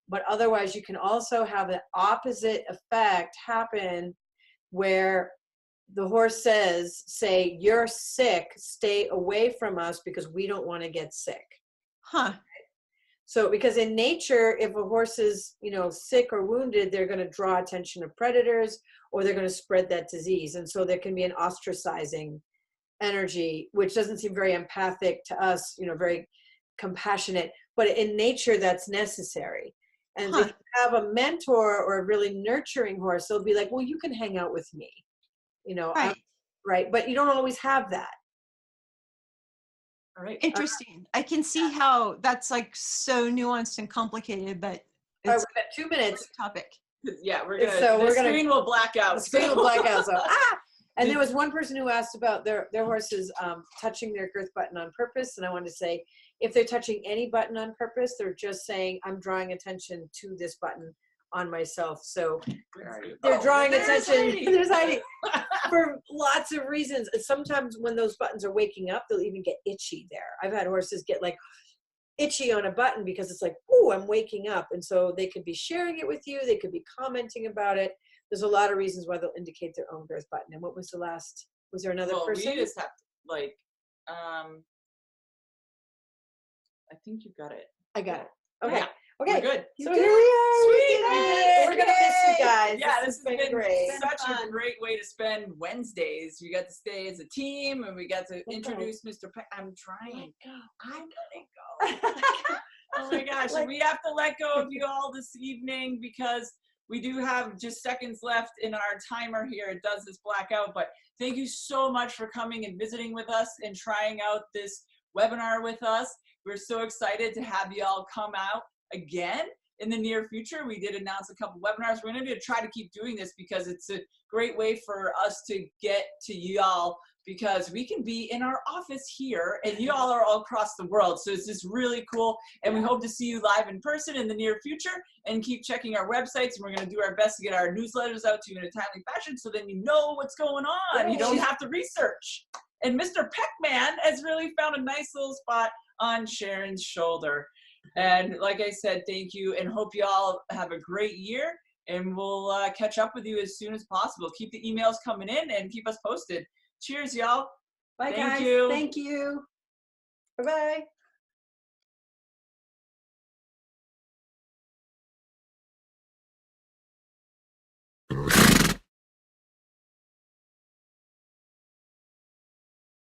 But otherwise, you can also have the opposite effect happen, where the horse say, you're sick, stay away from us because we don't want to get sick. Huh. So, because in nature, if a horse is, sick or wounded, they're going to draw attention of predators, or they're going to spread that disease. And so there can be an ostracizing energy, which doesn't seem very empathic to us, very compassionate, but in nature, that's necessary. And if you have a mentor or a really nurturing horse, they'll be like, well, you can hang out with me, Right. right. But you don't always have that. All right. Interesting. I can see how that's like so nuanced and complicated, but All right, it's we've got 2 minutes. a topic. Yeah, the gonna- screen will black out. The screen will black out. So, And there was one person who asked about their horses touching their girth button on purpose. And I wanted to say, if they're touching any button on purpose, they're just saying, I'm drawing attention to this button on myself. So they're drawing attention. There's Heidi. For lots of reasons. And sometimes when those buttons are waking up, they'll even get itchy there. I've had horses get like itchy on a button because it's like, oh, I'm waking up. And so they could be sharing it with you. They could be commenting about it. There's a lot of reasons why they'll indicate their own girth button. And what was the last? Was there another person? We just have to I think you got it. I got it. Okay. Yeah, Okay. we're good. So here we are. Sweet. We're gonna miss you guys. Yeah, this has been great. such a great way to spend Wednesdays. We got to stay as a team, and we got to introduce Mr. Peck. I'm trying. I'm gonna go. Oh my gosh, we have to let go of you all this evening because we do have just seconds left in our timer here. It does this blackout, but thank you so much for coming and visiting with us and trying out this webinar with us. We're so excited to have you all come out again in the near future. We did announce a couple webinars. We're going to try to keep doing this because it's a great way for us to get to y'all, because we can be in our office here and you all are all across the world. So it's just really cool. And we hope to see you live in person in the near future, and keep checking our websites. And we're going to do our best to get our newsletters out to you in a timely fashion, so then you know what's going on. You don't have to research. And Mr. Peckman has really found a nice little spot on Sharon's shoulder. And like I said, thank you, and hope you all have a great year, and we'll catch up with you as soon as possible. Keep the emails coming in and keep us posted. Cheers, y'all. Bye, guys. Thank you. Thank you. Bye-bye.